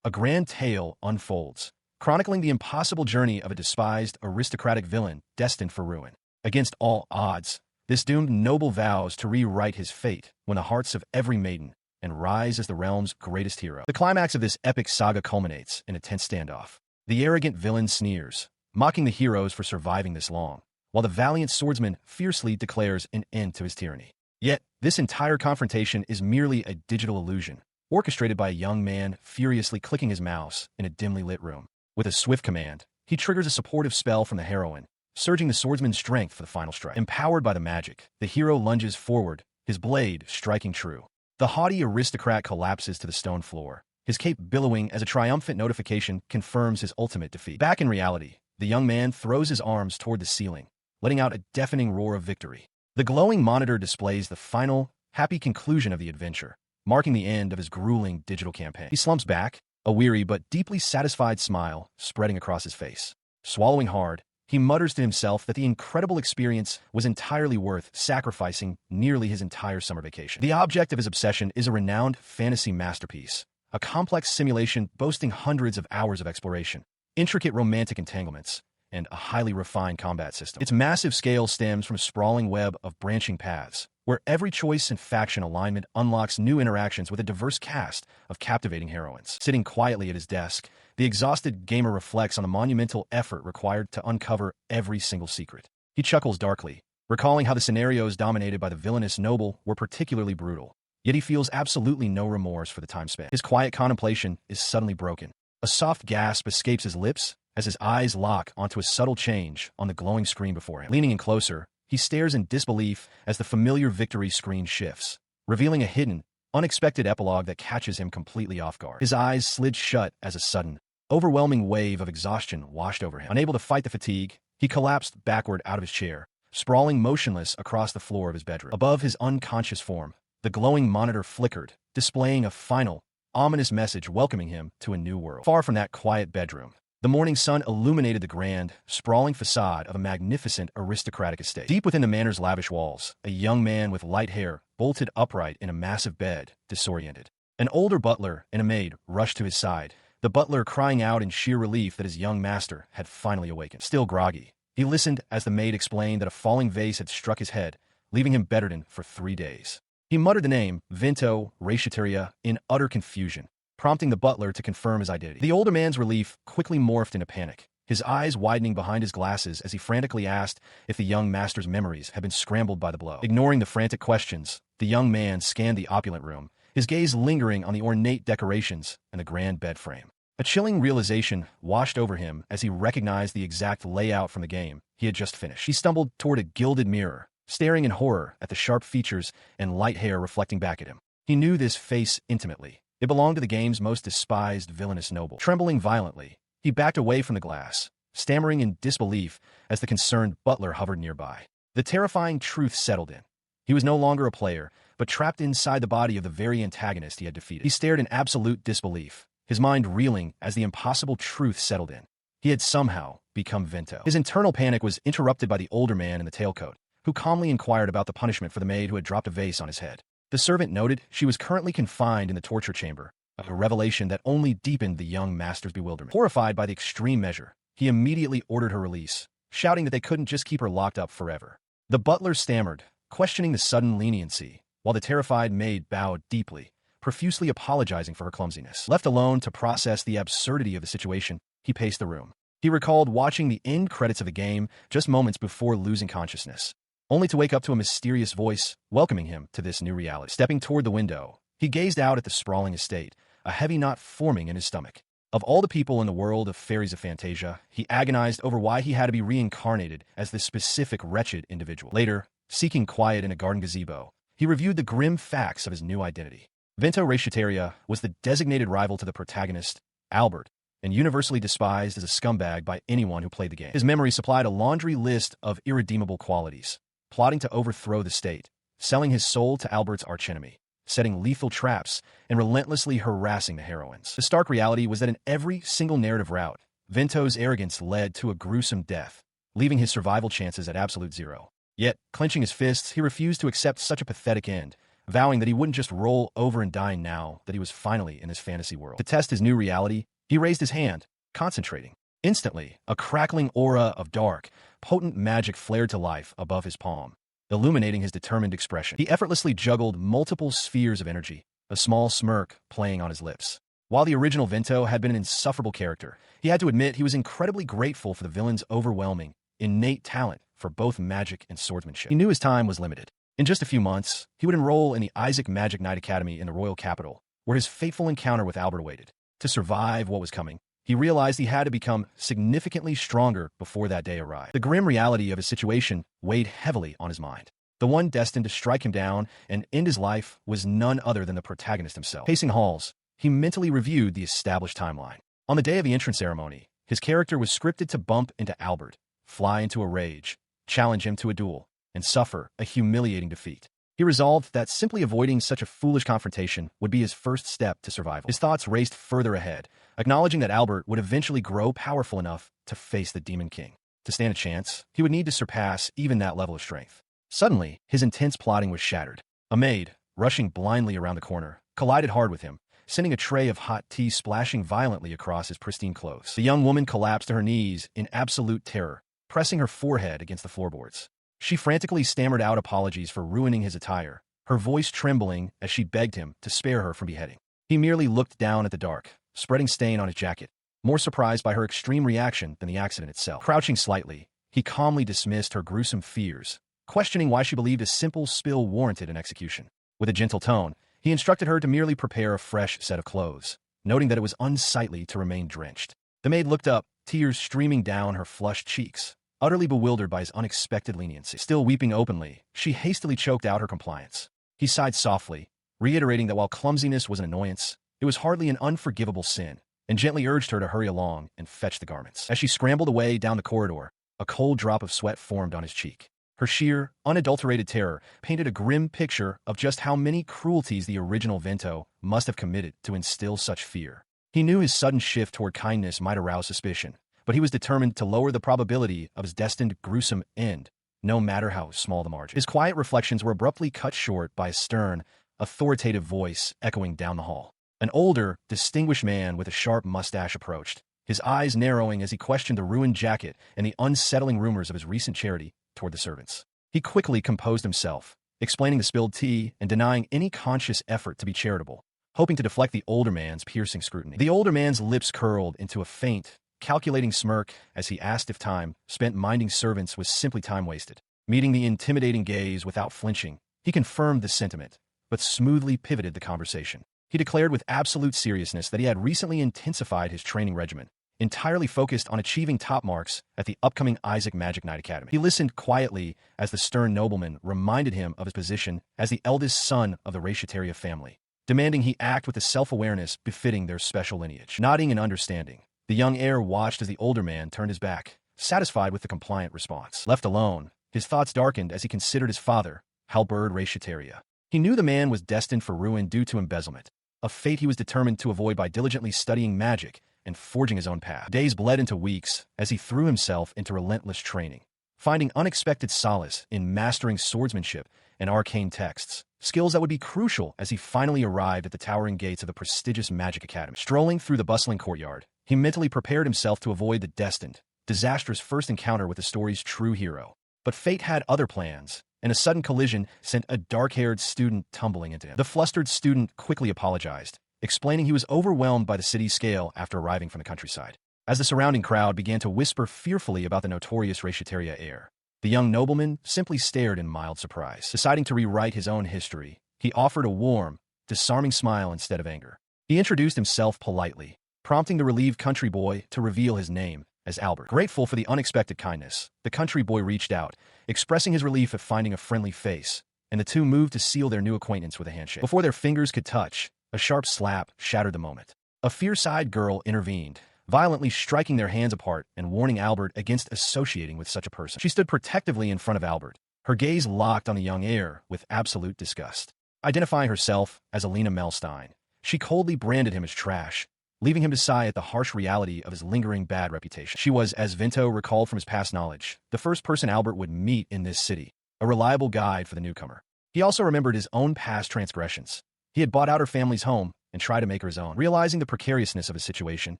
a grand tale unfolds, chronicling the impossible journey of a despised, aristocratic villain destined for ruin. Against all odds, this doomed noble vows to rewrite his fate, win the hearts of every maiden, and rise as the realm's greatest hero. The climax of this epic saga culminates in a tense standoff. The arrogant villain sneers, mocking the heroes for surviving this long, while the valiant swordsman fiercely declares an end to his tyranny. Yet, this entire confrontation is merely a digital illusion, orchestrated by a young man furiously clicking his mouse in a dimly lit room. With a swift command, he triggers a supportive spell from the heroine, surging the swordsman's strength for the final strike. Empowered by the magic, the hero lunges forward, his blade striking true. The haughty aristocrat collapses to the stone floor, his cape billowing as a triumphant notification confirms his ultimate defeat. Back in reality, the young man throws his arms toward the ceiling, letting out a deafening roar of victory. The glowing monitor displays the final, happy conclusion of the adventure, marking the end of his grueling digital campaign. He slumps back, a weary but deeply satisfied smile spreading across his face. Swallowing hard, he mutters to himself that the incredible experience was entirely worth sacrificing nearly his entire summer vacation. The object of his obsession is a renowned fantasy masterpiece, a complex simulation boasting hundreds of hours of exploration, intricate romantic entanglements, and a highly refined combat system. Its massive scale stems from a sprawling web of branching paths, where every choice and faction alignment unlocks new interactions with a diverse cast of captivating heroines. Sitting quietly at his desk, the exhausted gamer reflects on the monumental effort required to uncover every single secret. He chuckles darkly, recalling how the scenarios dominated by the villainous noble were particularly brutal. Yet he feels absolutely no remorse for the time spent. His quiet contemplation is suddenly broken. A soft gasp escapes his lips as his eyes lock onto a subtle change on the glowing screen before him. Leaning in closer, he stares in disbelief as the familiar victory screen shifts, revealing a hidden, unexpected epilogue that catches him completely off guard. His eyes slid shut as a sudden, overwhelming wave of exhaustion washed over him. Unable to fight the fatigue, he collapsed backward out of his chair, sprawling motionless across the floor of his bedroom. Above his unconscious form, the glowing monitor flickered, displaying a final, ominous message welcoming him to a new world. Far from that quiet bedroom, the morning sun illuminated the grand, sprawling facade of a magnificent aristocratic estate. Deep within the manor's lavish walls, a young man with light hair bolted upright in a massive bed, disoriented. An older butler and a maid rushed to his side, the butler crying out in sheer relief that his young master had finally awakened. Still groggy, he listened as the maid explained that a falling vase had struck his head, leaving him bedridden for 3 days. He muttered the name, Vento Raciteria, in utter confusion, prompting the butler to confirm his identity. The older man's relief quickly morphed into panic, his eyes widening behind his glasses as he frantically asked if the young master's memories had been scrambled by the blow. Ignoring the frantic questions, the young man scanned the opulent room, his gaze lingering on the ornate decorations and the grand bed frame. A chilling realization washed over him as he recognized the exact layout from the game he had just finished. He stumbled toward a gilded mirror, staring in horror at the sharp features and light hair reflecting back at him. He knew this face intimately. It belonged to the game's most despised villainous noble. Trembling violently, he backed away from the glass, stammering in disbelief as the concerned butler hovered nearby. The terrifying truth settled in. He was no longer a player, but trapped inside the body of the very antagonist he had defeated. He stared in absolute disbelief, his mind reeling as the impossible truth settled in. He had somehow become Vento. His internal panic was interrupted by the older man in the tailcoat, who calmly inquired about the punishment for the maid who had dropped a vase on his head. The servant noted she was currently confined in the torture chamber, a revelation that only deepened the young master's bewilderment. Horrified by the extreme measure, he immediately ordered her release, shouting that they couldn't just keep her locked up forever. The butler stammered, questioning the sudden leniency, while the terrified maid bowed deeply, profusely apologizing for her clumsiness. Left alone to process the absurdity of the situation, he paced the room. He recalled watching the end credits of the game just moments before losing consciousness, only to wake up to a mysterious voice welcoming him to this new reality. Stepping toward the window, he gazed out at the sprawling estate, a heavy knot forming in his stomach. Of all the people in the world of fairies of Fantasia, he agonized over why he had to be reincarnated as this specific wretched individual. Later, seeking quiet in a garden gazebo, he reviewed the grim facts of his new identity. Vento Raciteria was the designated rival to the protagonist, Albert, and universally despised as a scumbag by anyone who played the game. His memory supplied a laundry list of irredeemable qualities, plotting to overthrow the state, selling his soul to Albert's archenemy, setting lethal traps, and relentlessly harassing the heroines. The stark reality was that in every single narrative route, Vento's arrogance led to a gruesome death, leaving his survival chances at absolute zero. Yet, clenching his fists, he refused to accept such a pathetic end, vowing that he wouldn't just roll over and die now that he was finally in his fantasy world. To test his new reality, he raised his hand, concentrating. Instantly, a crackling aura of dark, potent magic flared to life above his palm, illuminating his determined expression. He effortlessly juggled multiple spheres of energy, a small smirk playing on his lips. While the original Vento had been an insufferable character, he had to admit he was incredibly grateful for the villain's overwhelming, innate talent for both magic and swordsmanship. He knew his time was limited. In just a few months, he would enroll in the Isaac Magic Knight Academy in the royal capital, where his fateful encounter with Albert awaited. To survive what was coming, he realized he had to become significantly stronger before that day arrived. The grim reality of his situation weighed heavily on his mind. The one destined to strike him down and end his life was none other than the protagonist himself. Pacing halls, he mentally reviewed the established timeline. On the day of the entrance ceremony, his character was scripted to bump into Albert, fly into a rage, challenge him to a duel, and suffer a humiliating defeat. He resolved that simply avoiding such a foolish confrontation would be his first step to survival. His thoughts raced further ahead, acknowledging that Albert would eventually grow powerful enough to face the Demon King. To stand a chance, he would need to surpass even that level of strength. Suddenly, his intense plotting was shattered. A maid, rushing blindly around the corner, collided hard with him, sending a tray of hot tea splashing violently across his pristine clothes. The young woman collapsed to her knees in absolute terror, pressing her forehead against the floorboards. She frantically stammered out apologies for ruining his attire, her voice trembling as she begged him to spare her from beheading. He merely looked down at the dark, spreading stain on his jacket, more surprised by her extreme reaction than the accident itself. Crouching slightly, he calmly dismissed her gruesome fears, questioning why she believed a simple spill warranted an execution. With a gentle tone, he instructed her to merely prepare a fresh set of clothes, noting that it was unsightly to remain drenched. The maid looked up, tears streaming down her flushed cheeks, utterly bewildered by his unexpected leniency. Still weeping openly, she hastily choked out her compliance. He sighed softly, reiterating that while clumsiness was an annoyance, it was hardly an unforgivable sin, and gently urged her to hurry along and fetch the garments. As she scrambled away down the corridor, a cold drop of sweat formed on his cheek. Her sheer, unadulterated terror painted a grim picture of just how many cruelties the original Vento must have committed to instill such fear. He knew his sudden shift toward kindness might arouse suspicion, but he was determined to lower the probability of his destined gruesome end, no matter how small the margin. His quiet reflections were abruptly cut short by a stern, authoritative voice echoing down the hall. An older, distinguished man with a sharp mustache approached, his eyes narrowing as he questioned the ruined jacket and the unsettling rumors of his recent charity toward the servants. He quickly composed himself, explaining the spilled tea and denying any conscious effort to be charitable, hoping to deflect the older man's piercing scrutiny. The older man's lips curled into a faint, calculating smirk as he asked if time spent minding servants was simply time wasted. Meeting the intimidating gaze without flinching, he confirmed the sentiment, but smoothly pivoted the conversation. He declared with absolute seriousness that he had recently intensified his training regimen, entirely focused on achieving top marks at the upcoming Isaac Magic Knight Academy. He listened quietly as the stern nobleman reminded him of his position as the eldest son of the Reincarnates family, demanding he act with the self-awareness befitting their special lineage. Nodding in understanding, the young heir watched as the older man turned his back, satisfied with the compliant response. Left alone, his thoughts darkened as he considered his father, Halberd Reincarnates. He knew the man was destined for ruin due to embezzlement, a fate he was determined to avoid by diligently studying magic and forging his own path. Days bled into weeks as he threw himself into relentless training, finding unexpected solace in mastering swordsmanship and arcane texts, skills that would be crucial as he finally arrived at the towering gates of the prestigious Magic Academy. Strolling through the bustling courtyard, he mentally prepared himself to avoid the destined, disastrous first encounter with the story's true hero. But fate had other plans, and a sudden collision sent a dark-haired student tumbling into him. The flustered student quickly apologized, explaining he was overwhelmed by the city's scale after arriving from the countryside. As the surrounding crowd began to whisper fearfully about the notorious Reincarnates heir, the young nobleman simply stared in mild surprise. Deciding to rewrite his own history, he offered a warm, disarming smile instead of anger. He introduced himself politely, prompting the relieved country boy to reveal his name as Albert. Grateful for the unexpected kindness, the country boy reached out, expressing his relief at finding a friendly face, and the two moved to seal their new acquaintance with a handshake. Before their fingers could touch, a sharp slap shattered the moment. A fierce-eyed girl intervened, violently striking their hands apart and warning Albert against associating with such a person. She stood protectively in front of Albert, her gaze locked on the young heir with absolute disgust. Identifying herself as Alina Melstein, she coldly branded him as trash, leaving him to sigh at the harsh reality of his lingering bad reputation. She was, as Vento recalled from his past knowledge, the first person Albert would meet in this city, a reliable guide for the newcomer. He also remembered his own past transgressions. He had bought out her family's home and tried to make her his own. Realizing the precariousness of his situation,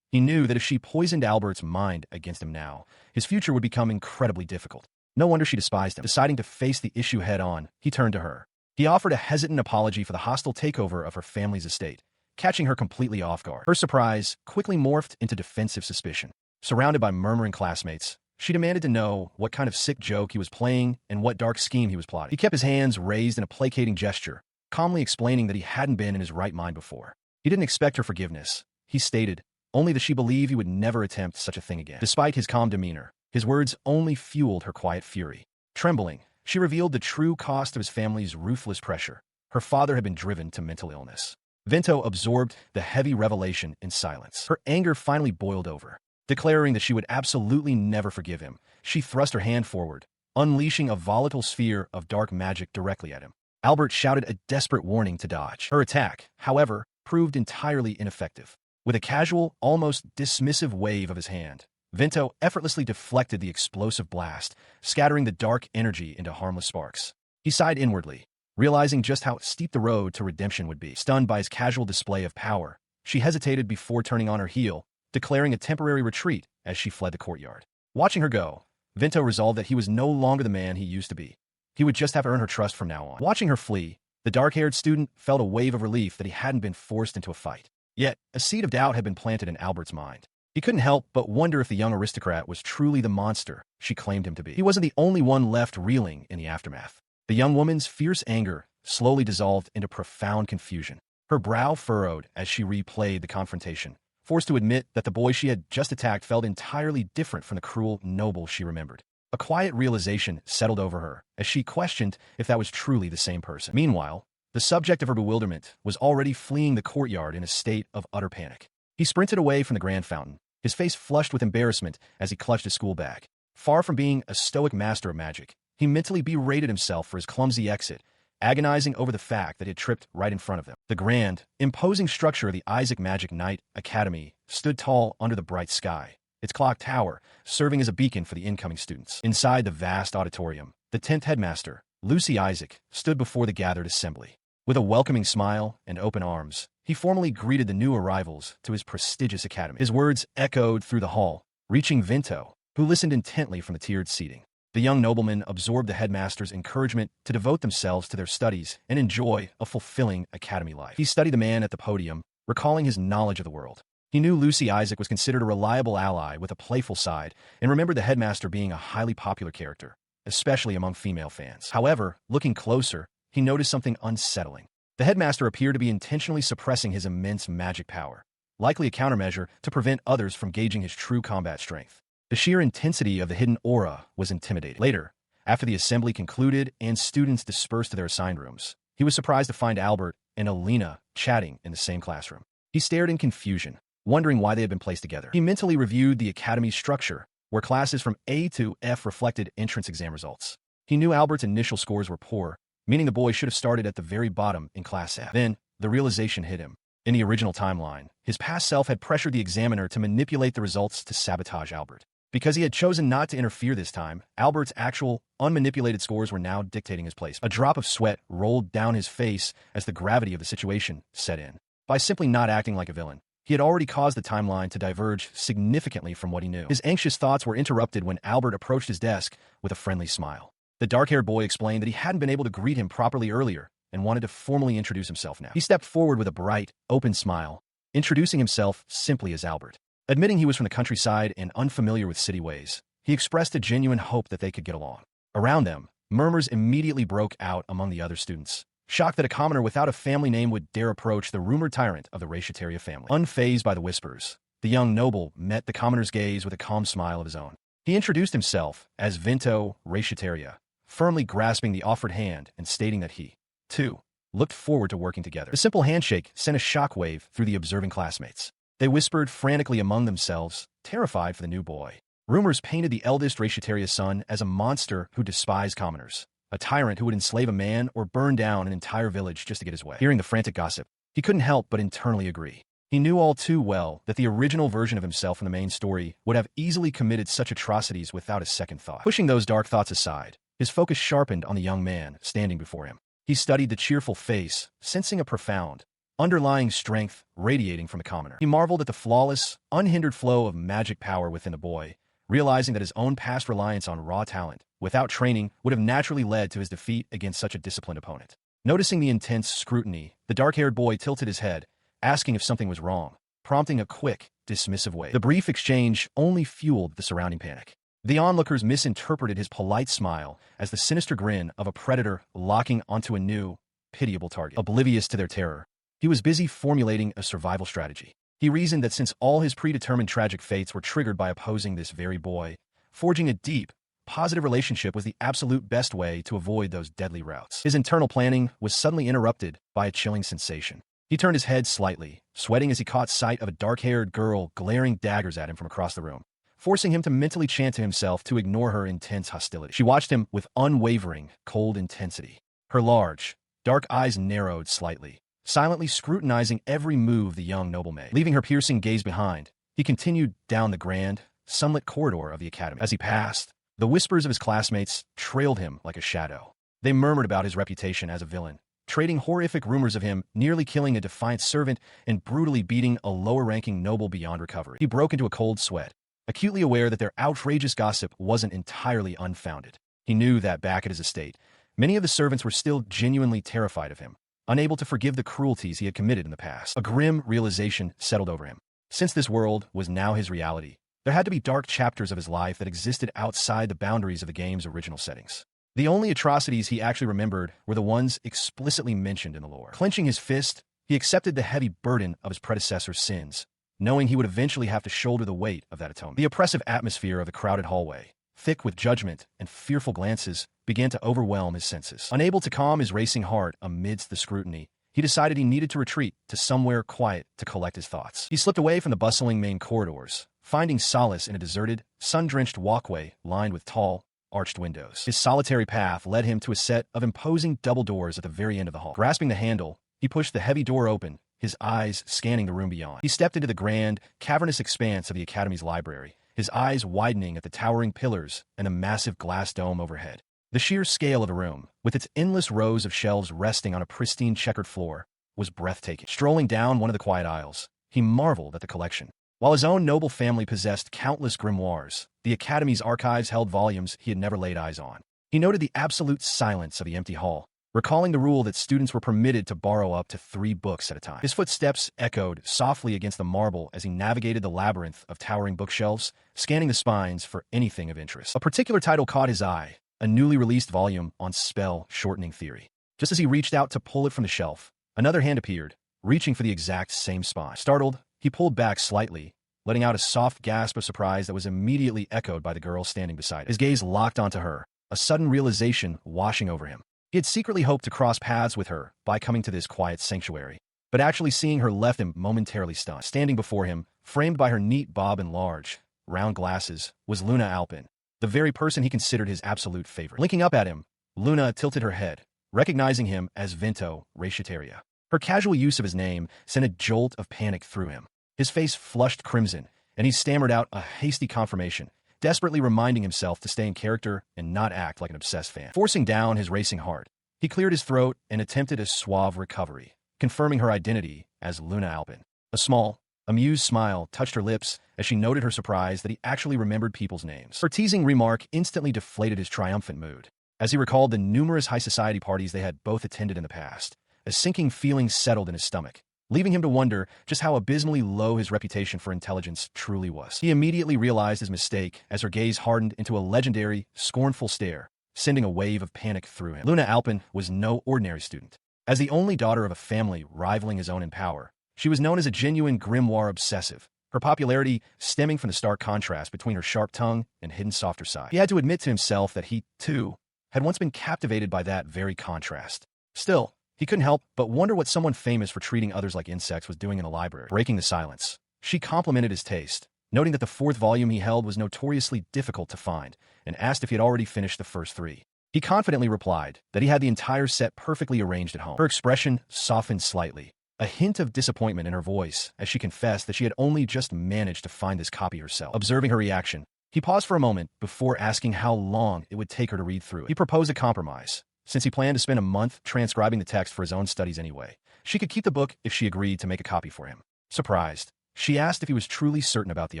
he knew that if she poisoned Albert's mind against him now, his future would become incredibly difficult. No wonder she despised him. Deciding to face the issue head-on, he turned to her. He offered a hesitant apology for the hostile takeover of her family's estate, catching her completely off guard. Her surprise quickly morphed into defensive suspicion. Surrounded by murmuring classmates, she demanded to know what kind of sick joke he was playing and what dark scheme he was plotting. He kept his hands raised in a placating gesture, calmly explaining that he hadn't been in his right mind before. He didn't expect her forgiveness. He stated only that she believed he would never attempt such a thing again. Despite his calm demeanor, his words only fueled her quiet fury. Trembling, she revealed the true cost of his family's ruthless pressure. Her father had been driven to mental illness. Vento absorbed the heavy revelation in silence. Her anger finally boiled over. Declaring that she would absolutely never forgive him, she thrust her hand forward, unleashing a volatile sphere of dark magic directly at him. Albert shouted a desperate warning to dodge. Her attack, however, proved entirely ineffective. With a casual, almost dismissive wave of his hand, Vento effortlessly deflected the explosive blast, scattering the dark energy into harmless sparks. He sighed inwardly, realizing just how steep the road to redemption would be. Stunned by his casual display of power, she hesitated before turning on her heel, declaring a temporary retreat as she fled the courtyard. Watching her go, Vento resolved that he was no longer the man he used to be. He would just have to earn her trust from now on. Watching her flee, the dark-haired student felt a wave of relief that he hadn't been forced into a fight. Yet, a seed of doubt had been planted in Albert's mind. He couldn't help but wonder if the young aristocrat was truly the monster she claimed him to be. He wasn't the only one left reeling in the aftermath. The young woman's fierce anger slowly dissolved into profound confusion. Her brow furrowed as she replayed the confrontation, forced to admit that the boy she had just attacked felt entirely different from the cruel noble she remembered. A quiet realization settled over her as she questioned if that was truly the same person. Meanwhile, the subject of her bewilderment was already fleeing the courtyard in a state of utter panic. He sprinted away from the grand fountain, his face flushed with embarrassment as he clutched his school bag. Far from being a stoic master of magic, he mentally berated himself for his clumsy exit, agonizing over the fact that he had tripped right in front of them. The grand, imposing structure of the Isaac Magic Knight Academy stood tall under the bright sky, its clock tower serving as a beacon for the incoming students. Inside the vast auditorium, the 10th headmaster, Lucy Isaac, stood before the gathered assembly. With a welcoming smile and open arms, he formally greeted the new arrivals to his prestigious academy. His words echoed through the hall, reaching Vento, who listened intently from the tiered seating. The young nobleman absorbed the headmaster's encouragement to devote themselves to their studies and enjoy a fulfilling academy life. He studied the man at the podium, recalling his knowledge of the world. He knew Lucy Isaac was considered a reliable ally with a playful side, and remembered the headmaster being a highly popular character, especially among female fans. However, looking closer, he noticed something unsettling. The headmaster appeared to be intentionally suppressing his immense magic power, likely a countermeasure to prevent others from gauging his true combat strength. The sheer intensity of the hidden aura was intimidating. Later, after the assembly concluded and students dispersed to their assigned rooms, he was surprised to find Albert and Alina chatting in the same classroom. He stared in confusion, wondering why they had been placed together. He mentally reviewed the academy's structure, where classes from A to F reflected entrance exam results. He knew Albert's initial scores were poor, meaning the boy should have started at the very bottom in Class F. Then, the realization hit him. In the original timeline, his past self had pressured the examiner to manipulate the results to sabotage Albert. Because he had chosen not to interfere this time, Albert's actual, unmanipulated scores were now dictating his place. A drop of sweat rolled down his face as the gravity of the situation set in. By simply not acting like a villain, he had already caused the timeline to diverge significantly from what he knew. His anxious thoughts were interrupted when Albert approached his desk with a friendly smile. The dark-haired boy explained that he hadn't been able to greet him properly earlier and wanted to formally introduce himself now. He stepped forward with a bright, open smile, introducing himself simply as Albert. Admitting he was from the countryside and unfamiliar with city ways, he expressed a genuine hope that they could get along. Around them, murmurs immediately broke out among the other students, shocked that a commoner without a family name would dare approach the rumored tyrant of the Reincarnates family. Unfazed by the whispers, the young noble met the commoner's gaze with a calm smile of his own. He introduced himself as Vento Reincarnates, firmly grasping the offered hand and stating that he, too, looked forward to working together. The simple handshake sent a shockwave through the observing classmates. They whispered frantically among themselves, terrified for the new boy. Rumors painted the eldest Reincarnates son as a monster who despised commoners, a tyrant who would enslave a man or burn down an entire village just to get his way. Hearing the frantic gossip, he couldn't help but internally agree. He knew all too well that the original version of himself in the main story would have easily committed such atrocities without a second thought. Pushing those dark thoughts aside, his focus sharpened on the young man standing before him. He studied the cheerful face, sensing a profound, underlying strength radiating from the commoner. He marveled at the flawless, unhindered flow of magic power within the boy, realizing that his own past reliance on raw talent, without training, would have naturally led to his defeat against such a disciplined opponent. Noticing the intense scrutiny, the dark-haired boy tilted his head, asking if something was wrong, prompting a quick, dismissive wave. The brief exchange only fueled the surrounding panic. The onlookers misinterpreted his polite smile as the sinister grin of a predator locking onto a new, pitiable target. Oblivious to their terror, he was busy formulating a survival strategy. He reasoned that since all his predetermined tragic fates were triggered by opposing this very boy, forging a deep, positive relationship was the absolute best way to avoid those deadly routes. His internal planning was suddenly interrupted by a chilling sensation. He turned his head slightly, sweating as he caught sight of a dark-haired girl glaring daggers at him from across the room, forcing him to mentally chant to himself to ignore her intense hostility. She watched him with unwavering, cold intensity. Her large, dark eyes narrowed slightly, silently scrutinizing every move the young noble made. Leaving her piercing gaze behind, he continued down the grand, sunlit corridor of the academy. As he passed, the whispers of his classmates trailed him like a shadow. They murmured about his reputation as a villain, trading horrific rumors of him nearly killing a defiant servant and brutally beating a lower-ranking noble beyond recovery. He broke into a cold sweat, acutely aware that their outrageous gossip wasn't entirely unfounded. He knew that back at his estate, many of the servants were still genuinely terrified of him, unable to forgive the cruelties he had committed in the past. A grim realization settled over him. Since this world was now his reality, there had to be dark chapters of his life that existed outside the boundaries of the game's original settings. The only atrocities he actually remembered were the ones explicitly mentioned in the lore. Clenching his fist, he accepted the heavy burden of his predecessor's sins, knowing he would eventually have to shoulder the weight of that atonement. The oppressive atmosphere of the crowded hallway, thick with judgment and fearful glances, began to overwhelm his senses. Unable to calm his racing heart amidst the scrutiny, he decided he needed to retreat to somewhere quiet to collect his thoughts. He slipped away from the bustling main corridors, finding solace in a deserted, sun-drenched walkway lined with tall, arched windows. His solitary path led him to a set of imposing double doors at the very end of the hall. Grasping the handle, he pushed the heavy door open, his eyes scanning the room beyond. He stepped into the grand, cavernous expanse of the Academy's library, his eyes widening at the towering pillars and the massive glass dome overhead. The sheer scale of the room, with its endless rows of shelves resting on a pristine checkered floor, was breathtaking. Strolling down one of the quiet aisles, he marveled at the collection. While his own noble family possessed countless grimoires, the Academy's archives held volumes he had never laid eyes on. He noted the absolute silence of the empty hall, recalling the rule that students were permitted to borrow up to 3 books at a time. His footsteps echoed softly against the marble as he navigated the labyrinth of towering bookshelves, scanning the spines for anything of interest. A particular title caught his eye, a newly released volume on spell-shortening theory. Just as he reached out to pull it from the shelf, another hand appeared, reaching for the exact same spine. Startled, he pulled back slightly, letting out a soft gasp of surprise that was immediately echoed by the girl standing beside him. His gaze locked onto her, a sudden realization washing over him. He had secretly hoped to cross paths with her by coming to this quiet sanctuary, but actually seeing her left him momentarily stunned. Standing before him, framed by her neat bob and large, round glasses, was Luna Alfin, the very person he considered his absolute favorite. Linking up at him, Luna tilted her head, recognizing him as Vento Ratiataria. Her casual use of his name sent a jolt of panic through him. His face flushed crimson, and he stammered out a hasty confirmation, desperately reminding himself to stay in character and not act like an obsessed fan. Forcing down his racing heart, he cleared his throat and attempted a suave recovery, confirming her identity as Luna Alfin. A small, amused smile touched her lips as she noted her surprise that he actually remembered people's names. Her teasing remark instantly deflated his triumphant mood. As he recalled the numerous high society parties they had both attended in the past, a sinking feeling settled in his stomach, leaving him to wonder just how abysmally low his reputation for intelligence truly was. He immediately realized his mistake as her gaze hardened into a legendary, scornful stare, sending a wave of panic through him. Luna Alfin was no ordinary student. As the only daughter of a family rivaling his own in power, she was known as a genuine grimoire obsessive, her popularity stemming from the stark contrast between her sharp tongue and hidden softer side. He had to admit to himself that he, too, had once been captivated by that very contrast. Still, he couldn't help but wonder what someone famous for treating others like insects was doing in the library. Breaking the silence, she complimented his taste, noting that the 4th volume he held was notoriously difficult to find, and asked if he had already finished the first 3. He confidently replied that he had the entire set perfectly arranged at home. Her expression softened slightly, a hint of disappointment in her voice as she confessed that she had only just managed to find this copy herself. Observing her reaction, he paused for a moment before asking how long it would take her to read through it. He proposed a compromise, since he planned to spend a month transcribing the text for his own studies anyway. She could keep the book if she agreed to make a copy for him. Surprised, she asked if he was truly certain about the